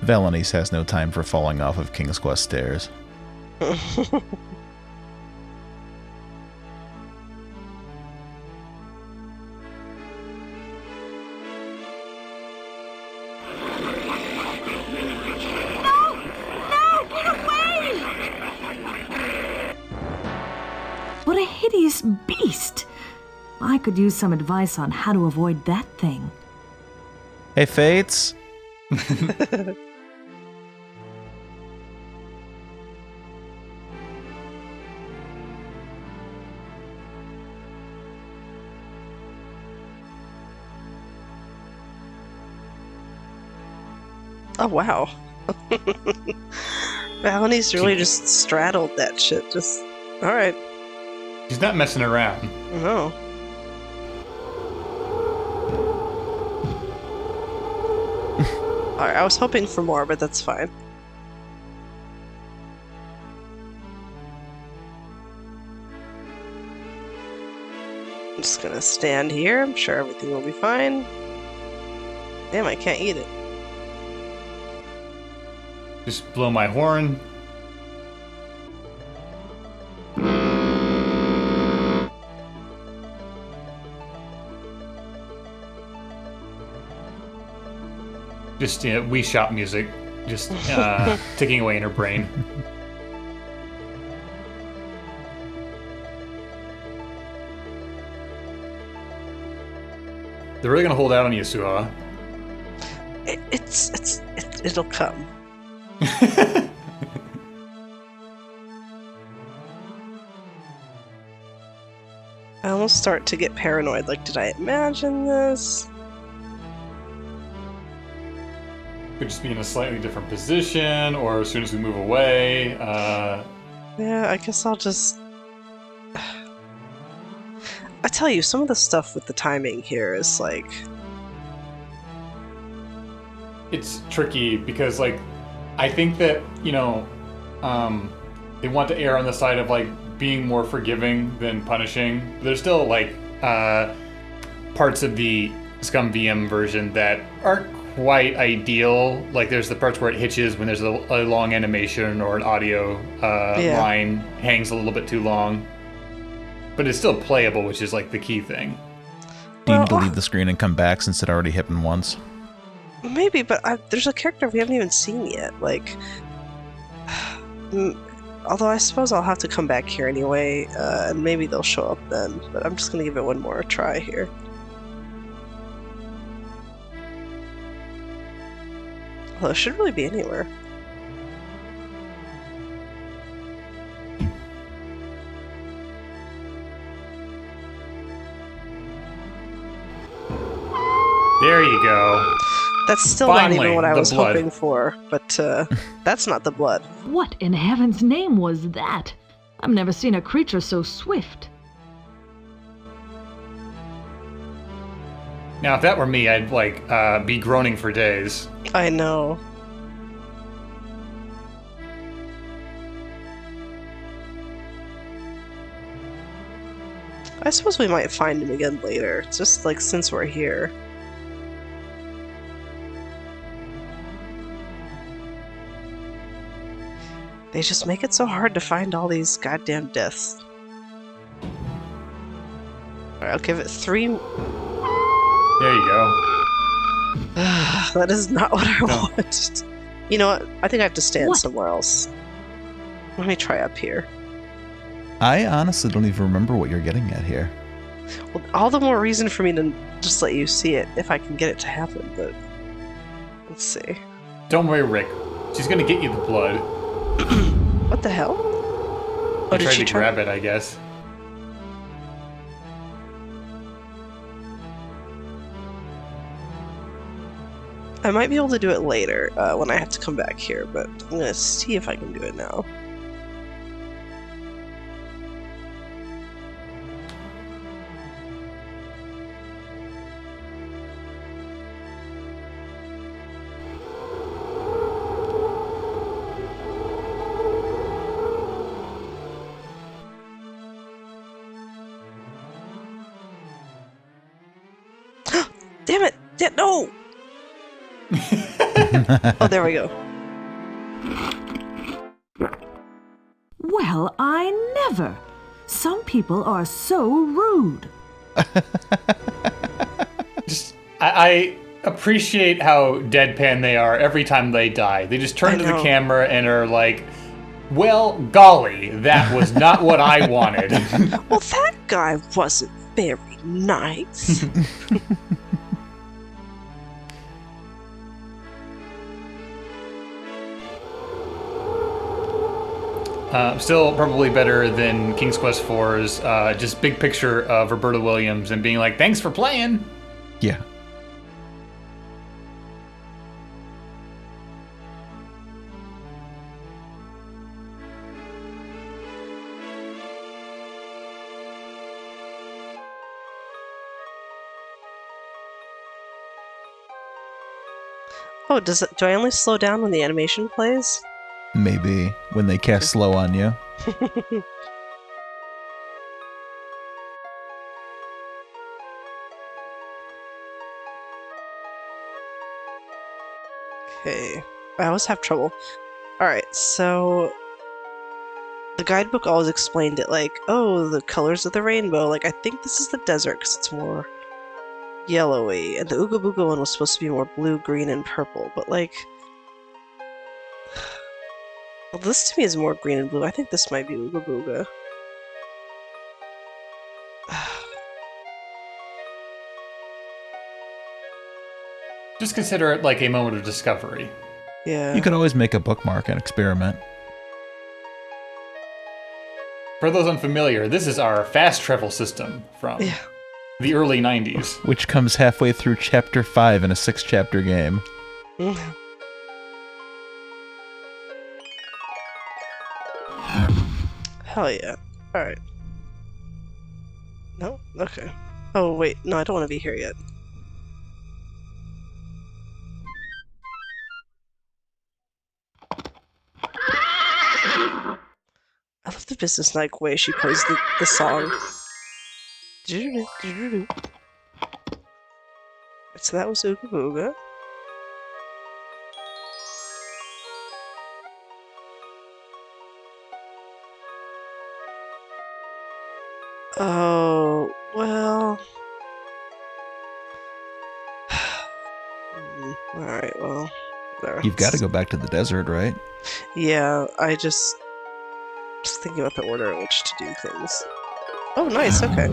Valanice has no time for falling off of King's Quest stairs. What a hideous beast! I could use some advice on how to avoid that thing. Hey, Fates! Oh, wow. Valanice really just straddled that shit. Just, alright. She's not messing around. No. Alright, I was hoping for more, but that's fine. I'm just gonna stand here. I'm sure everything will be fine. Damn, I can't eat it. Just blow my horn. Just Wii Shop music, just ticking away in her brain. They're really gonna hold out on you, Suha. It'll come. I almost start to get paranoid. Like, did I imagine this? Could just be in a slightly different position, or as soon as we move away. Yeah, I guess I'll just... I tell you, some of the stuff with the timing here is like... It's tricky because, like, I think that, you know, they want to err on the side of, like, being more forgiving than punishing. There's still, like, parts of the Scum VM version that aren't quite ideal. Like, there's the parts where it hitches when there's a long animation or an audio line hangs a little bit too long. But it's still playable, which is, like, the key thing. Do you need to leave the screen and come back since it already happened once? Maybe, but there's a character we haven't even seen yet. Like, although I suppose I'll have to come back here anyway, and maybe they'll show up then. But I'm just gonna give it one more try here. Well, it should really be anywhere. There you go. That's still Finally, not even what I was blood. hoping for, but that's not the blood. What in heaven's name was that? I've never seen a creature so swift. Now, if that were me, I'd, like, be groaning for days. I know. I suppose we might find him again later, just like since we're here. They just make it so hard to find all these goddamn deaths. Alright, I'll give it 3. There you go. That is not what I wanted. You know what? I think I have to stand somewhere else. Let me try up here. I honestly don't even remember what you're getting at here. Well, all the more reason for me to just let you see it if I can get it to happen, but let's see. Don't worry, Rick. She's gonna get you the blood. What the hell? I tried to grab it, I guess. I might be able to do it later when I have to come back here, but I'm going to see if I can do it now. Damn it! No! Oh, there we go. Well, I never. Some people are so rude. I appreciate how deadpan they are every time they die. They just turn to the camera and are like, well, golly, that was not what I wanted. Well, that guy wasn't very nice. Still probably better than King's Quest IV's just big picture of Roberta Williams and being like, thanks for playing. Yeah. Oh, do I only slow down when the animation plays? Maybe when they cast slow on you. Okay. I always have trouble. Alright, so the guidebook always explained it like, oh, the colors of the rainbow. Like, I think this is the desert because it's more yellowy. And the Ooga Booga one was supposed to be more blue, green, and purple. But, like... Well, this to me is more green and blue. I think this might be Ooga Booga. Just consider it like a moment of discovery. Yeah. You could always make a bookmark and experiment. For those unfamiliar, this is our fast travel system from the early 90s. Which comes halfway through Chapter 5 in a 6-chapter game. Hell yeah. Alright. No? Okay. Oh, wait. No, I don't want to be here yet. I love the business-like way she plays the song. So that was Ooga Booga. Oh, well... Alright, well... There. You've got to go back to the desert, right? Yeah, I just thinking about the order in which to do things. Oh, nice, okay.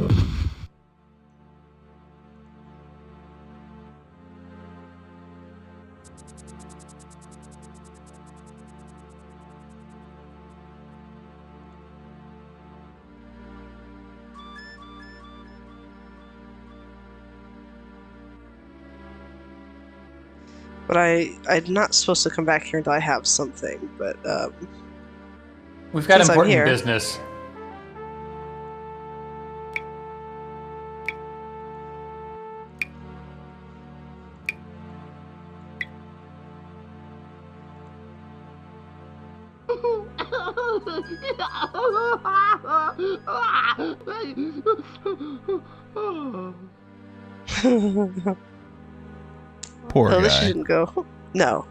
But I'm not supposed to come back here until I have something, but, We've got important business. Poor guy. This didn't go. No.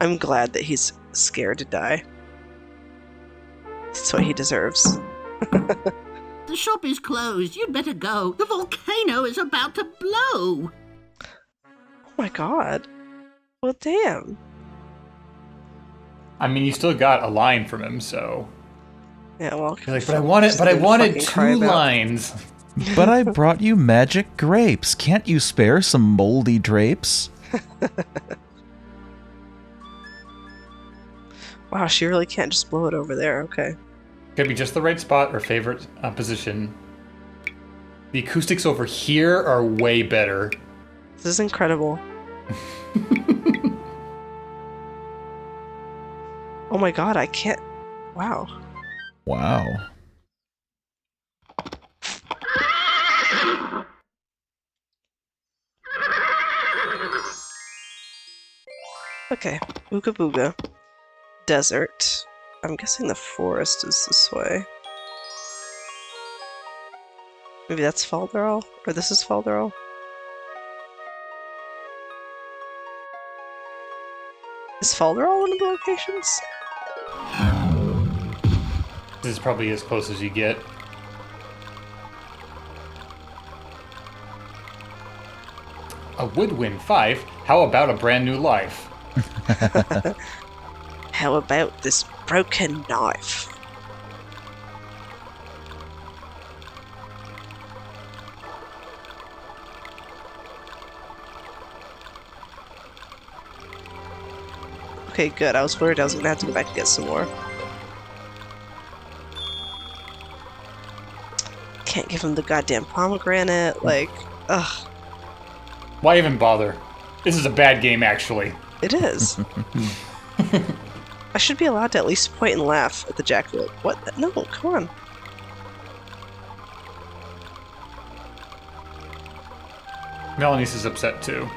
I'm glad that he's scared to die. That's what he deserves. The shop is closed. You'd better go. The volcano is about to blow. Oh my god. Well, damn. I mean, you still got a line from him, so... Yeah, well... You're like, but I wanted 2 lines. But I brought you magic grapes. Can't you spare some moldy drapes? Wow, she really can't just blow it over there. Okay. Gotta be just the right spot or favorite position. The acoustics over here are way better. This is incredible. Oh my god, I can't. Wow. Wow. Okay, Ooga Booga. Desert. I'm guessing the forest is this way. Maybe that's Falderall? Or this is Falderall? Is Falderall one of the locations? This is probably as close as you get. A woodwind 5? How about a brand new life? How about this broken knife? Okay, good. I was worried I was gonna have to go back and get some more. Can't give him the goddamn pomegranate, like, ugh. Why even bother? This is a bad game, actually. It is. I should be allowed to at least point and laugh at the jackalope. What? No, come on. Valanice is upset too.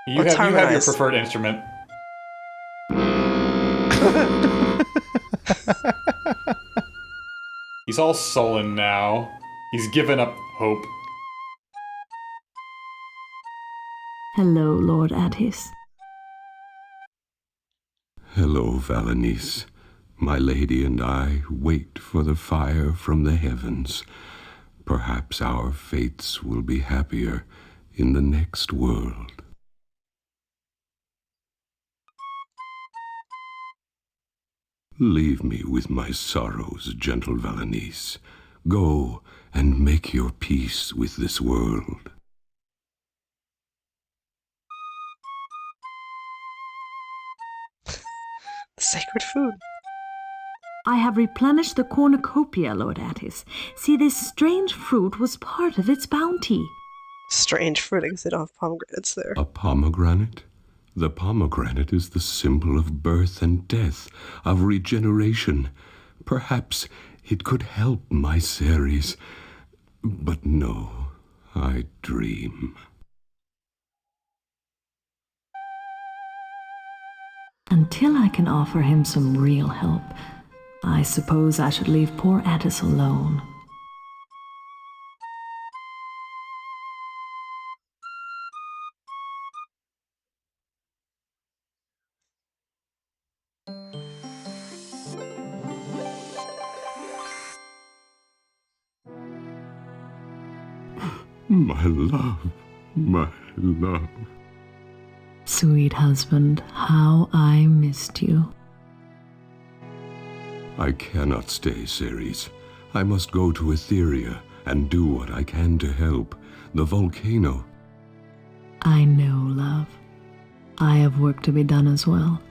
You have your preferred instrument. He's all sullen now. He's given up hope. Hello, Lord Attis. Hello, Valanice. My lady and I wait for the fire from the heavens. Perhaps our fates will be happier in the next world. Leave me with my sorrows, gentle Valanice. Go and make your peace with this world. Sacred food. I have replenished the cornucopia, Lord Attis. See, this strange fruit was part of its bounty. Strange fruit, because they don't have pomegranates there. A pomegranate? The pomegranate is the symbol of birth and death, of regeneration. Perhaps it could help my Ceres. But no, I dream. Until I can offer him some real help, I suppose I should leave poor Attis alone. My love, my love. Sweet husband, how I missed you. I cannot stay, Ceres. I must go to Etherea and do what I can to help. The volcano. I know, love. I have work to be done as well.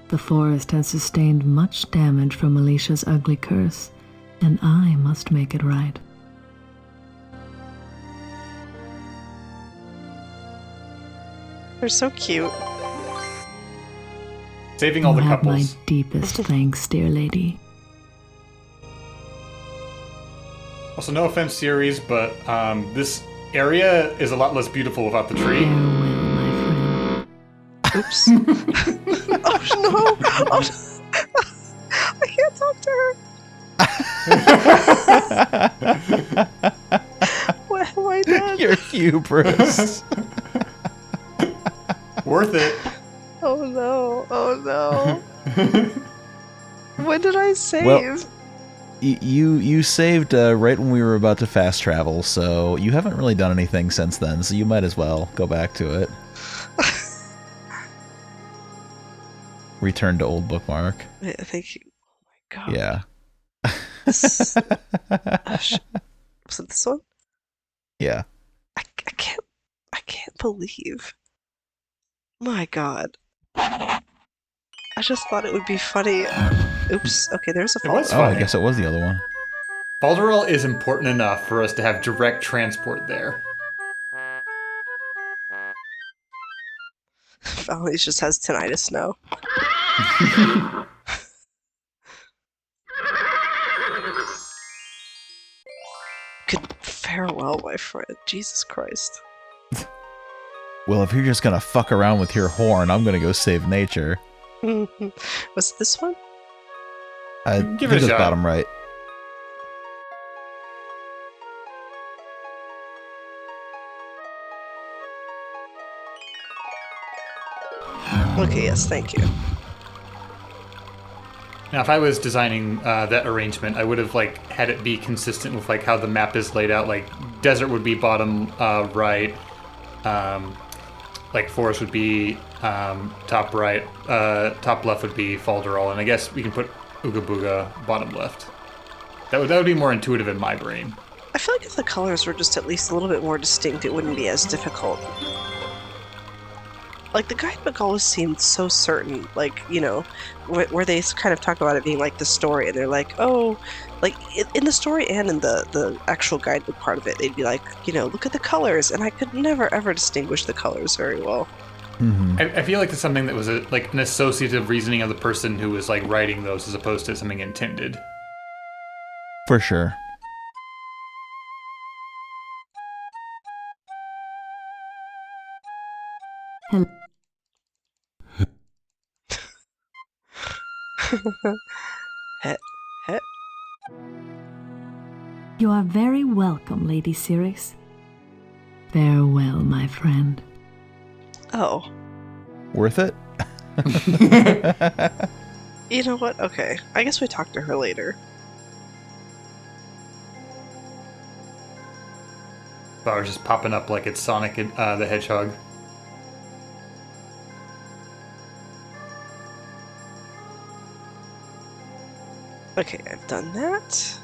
The forest has sustained much damage from Alicia's ugly curse, and I must make it right. They're so cute. Saving all the couples. My deepest thanks, dear lady. Also, no offense, Ceres, but this area is a lot less beautiful without the tree. Farewell, my friend. Oops. Oh no! Oh, I can't talk to her. What have I done? Your hubris. Worth it. Oh no! Oh no! When did I save? Well, you saved right when we were about to fast travel, so you haven't really done anything since then. So you might as well go back to it. Return to old bookmark. Yeah, thank you. Oh my god. Yeah. Was it this one? Yeah. I can't believe My god. I just thought it would be funny. Oops. Okay, there's a It was Falderall. funny. I guess it was the other one. Falderall is important enough for us to have direct transport there. Valanice just has tinnitus now. Good farewell, my friend. Jesus Christ. Well, if you're just gonna fuck around with your horn, I'm gonna go save nature. Was it this one? I Give think it a it's shot. bottom right. Okay, yes, thank you. Now, if I was designing that arrangement, I would have had it be consistent with how the map is laid out. Like desert would be bottom right, forest would be top right, top left would be Falderall, and I guess we can put Ooga Booga bottom left. That would be more intuitive in my brain. I feel like if the colors were just at least a little bit more distinct, it wouldn't be as difficult. Like, the guidebook always seemed so certain, where they kind of talk about it being like the story, and they're like, oh, in the story and in the actual guidebook part of it, they'd be like, look at the colors, and I could never ever distinguish the colors very well. Mm-hmm. I feel like it's something that was an associative reasoning of the person who was writing those as opposed to something intended. For sure. Hello. Heh. You are very welcome, Lady Ceres. Farewell, my friend. Oh. Worth it? You know what? Okay. I guess we talk to her later. Flower's just popping up like it's Sonic the Hedgehog. Okay, I've done that.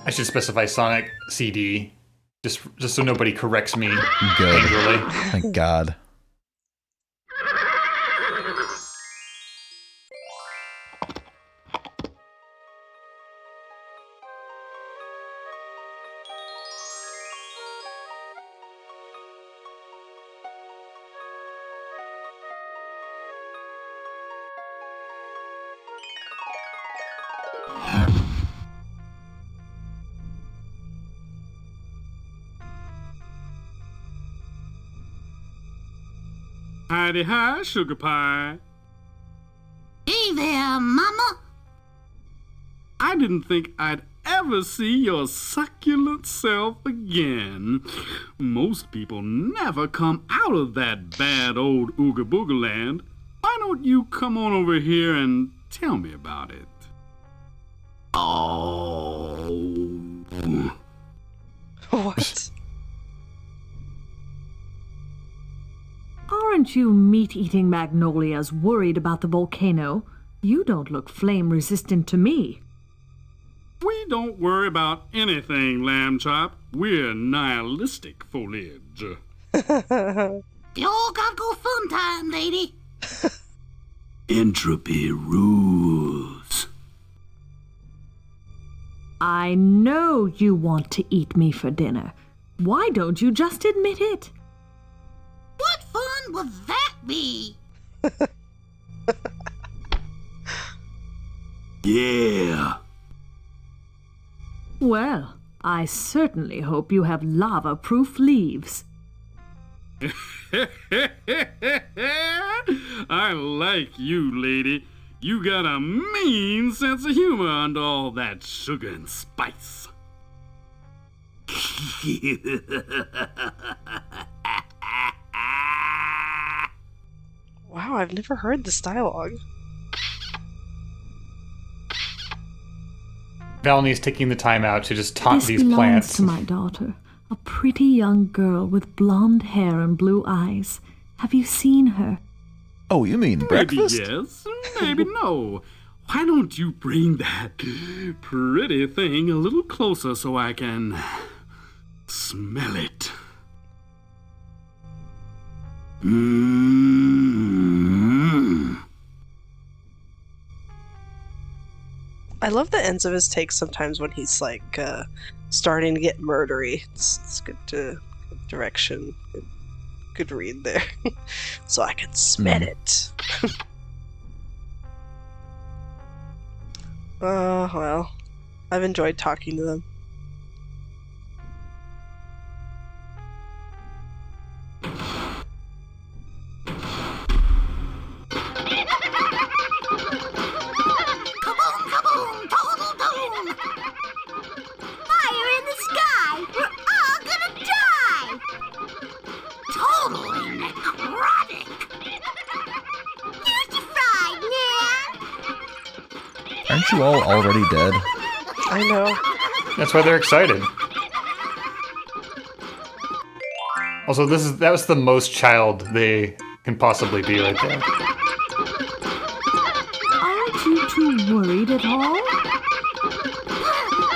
I should specify Sonic CD, just so nobody corrects me Good. angrily. Thank God. Howdy hi, sugar pie. Hey there, Mama. I didn't think I'd ever see your succulent self again. Most people never come out of that bad old Ooga Booga land. Why don't you come on over here and tell me about it? Oh. What? Aren't you meat-eating magnolias worried about the volcano? You don't look flame-resistant to me. We don't worry about anything, Lamb Chop. We're nihilistic foliage. You all gotta go fun time, lady. Entropy rules. I know you want to eat me for dinner. Why don't you just admit it? What fun would that be? Yeah. Well, I certainly hope you have lava-proof leaves. I like you, lady. You got a mean sense of humor under all that sugar and spice. Wow, I've never heard this dialogue. Valanice taking the time out to just taunt This these belongs plants. to my daughter, a pretty young girl with blonde hair and blue eyes. Have you seen her? Oh, you mean breakfast? Maybe yes, maybe no. Why don't you bring that pretty thing a little closer so I can smell it? I love the ends of his takes sometimes when he's like starting to get murdery. It's good direction. Good read there. So I can smell it. Oh, well. I've enjoyed talking to them. Kaboom, kaboom, total doom! Fire in the sky! We're all gonna die! Totally necrotic! Here's your fried, man! Aren't you all already dead? I know. That's why they're excited. Also, that was the most child they can possibly be right there. Aren't you too worried at all?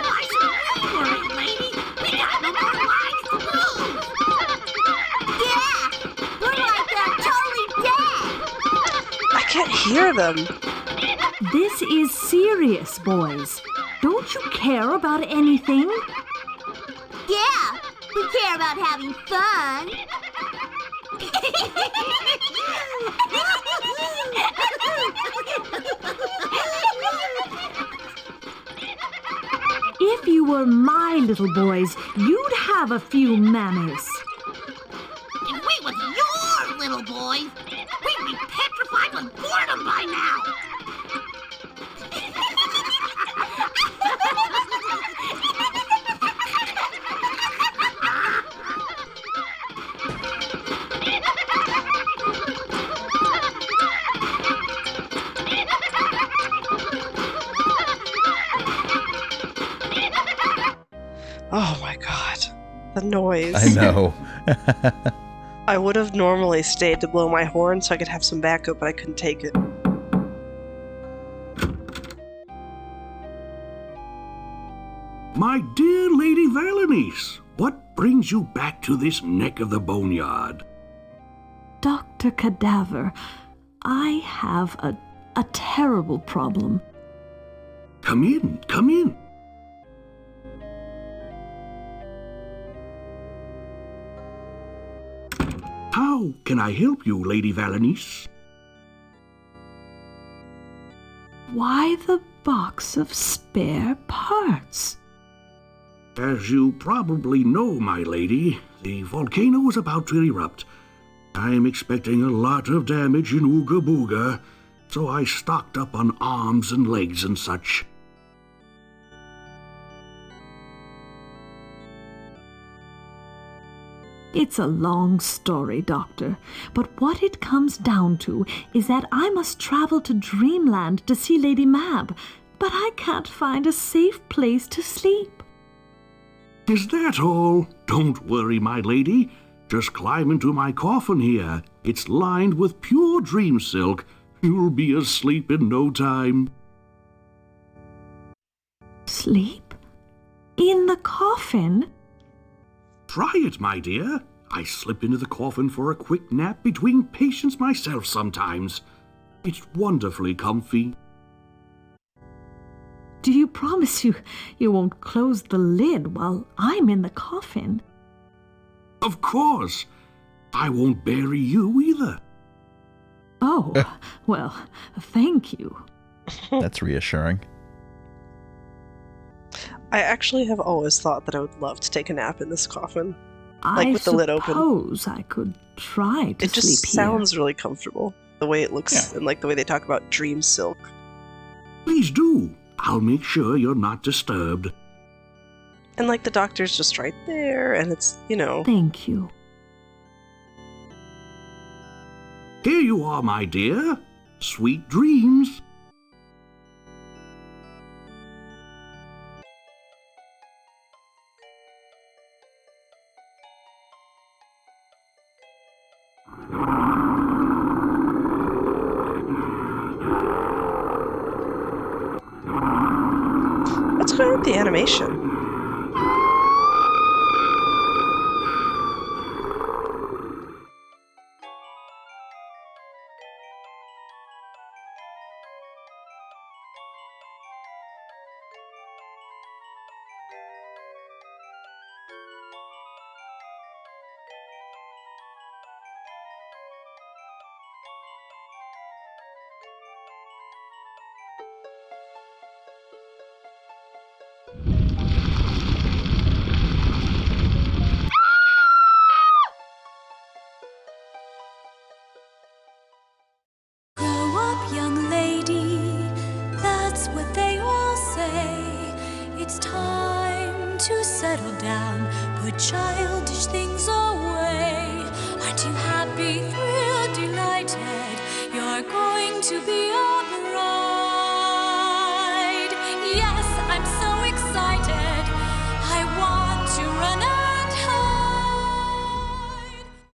Why should we worry, lady? We got no more lives to lose! Yeah! We're like totally dead! I can't hear them. This is serious, boys. Don't you care about anything? Yeah! We care about having fun! If you were my little boys, you'd have a few manners. If we was your little boys, we'd be petrified with boredom by now! Oh my god. The noise. I know. I would have normally stayed to blow my horn so I could have some backup, but I couldn't take it. My dear Lady Valanice, what brings you back to this neck of the boneyard? Dr. Cadaver, I have a terrible problem. Come in, come in. How can I help you, Lady Valanice? Why the box of spare parts? As you probably know, my lady, the volcano is about to erupt. I am expecting a lot of damage in Ooga Booga, so I stocked up on arms and legs and such. It's a long story, Doctor, but what it comes down to is that I must travel to Dreamland to see Lady Mab, but I can't find a safe place to sleep. Is that all? Don't worry, my lady. Just climb into my coffin here. It's lined with pure dream silk. You'll be asleep in no time. Sleep? In the coffin? Try it, my dear. I slip into the coffin for a quick nap between patients myself sometimes. It's wonderfully comfy. Do you promise you won't close the lid while I'm in the coffin? Of course. I won't bury you either. Oh, well, thank you. That's reassuring. I actually have always thought that I would love to take a nap in this coffin. Like with the lid open. I suppose I could try to It just sleep here. sounds really comfortable. The way it looks and like the way they talk about dream silk. Please do. I'll make sure you're not disturbed. And like the doctor's just right there, and it's, you know. Thank you. Here you are, my dear. Sweet dreams. What's going on with the animation? childish things away. Aren't you happy, thrilled, delighted? You're going to be a bride. Yes, I'm so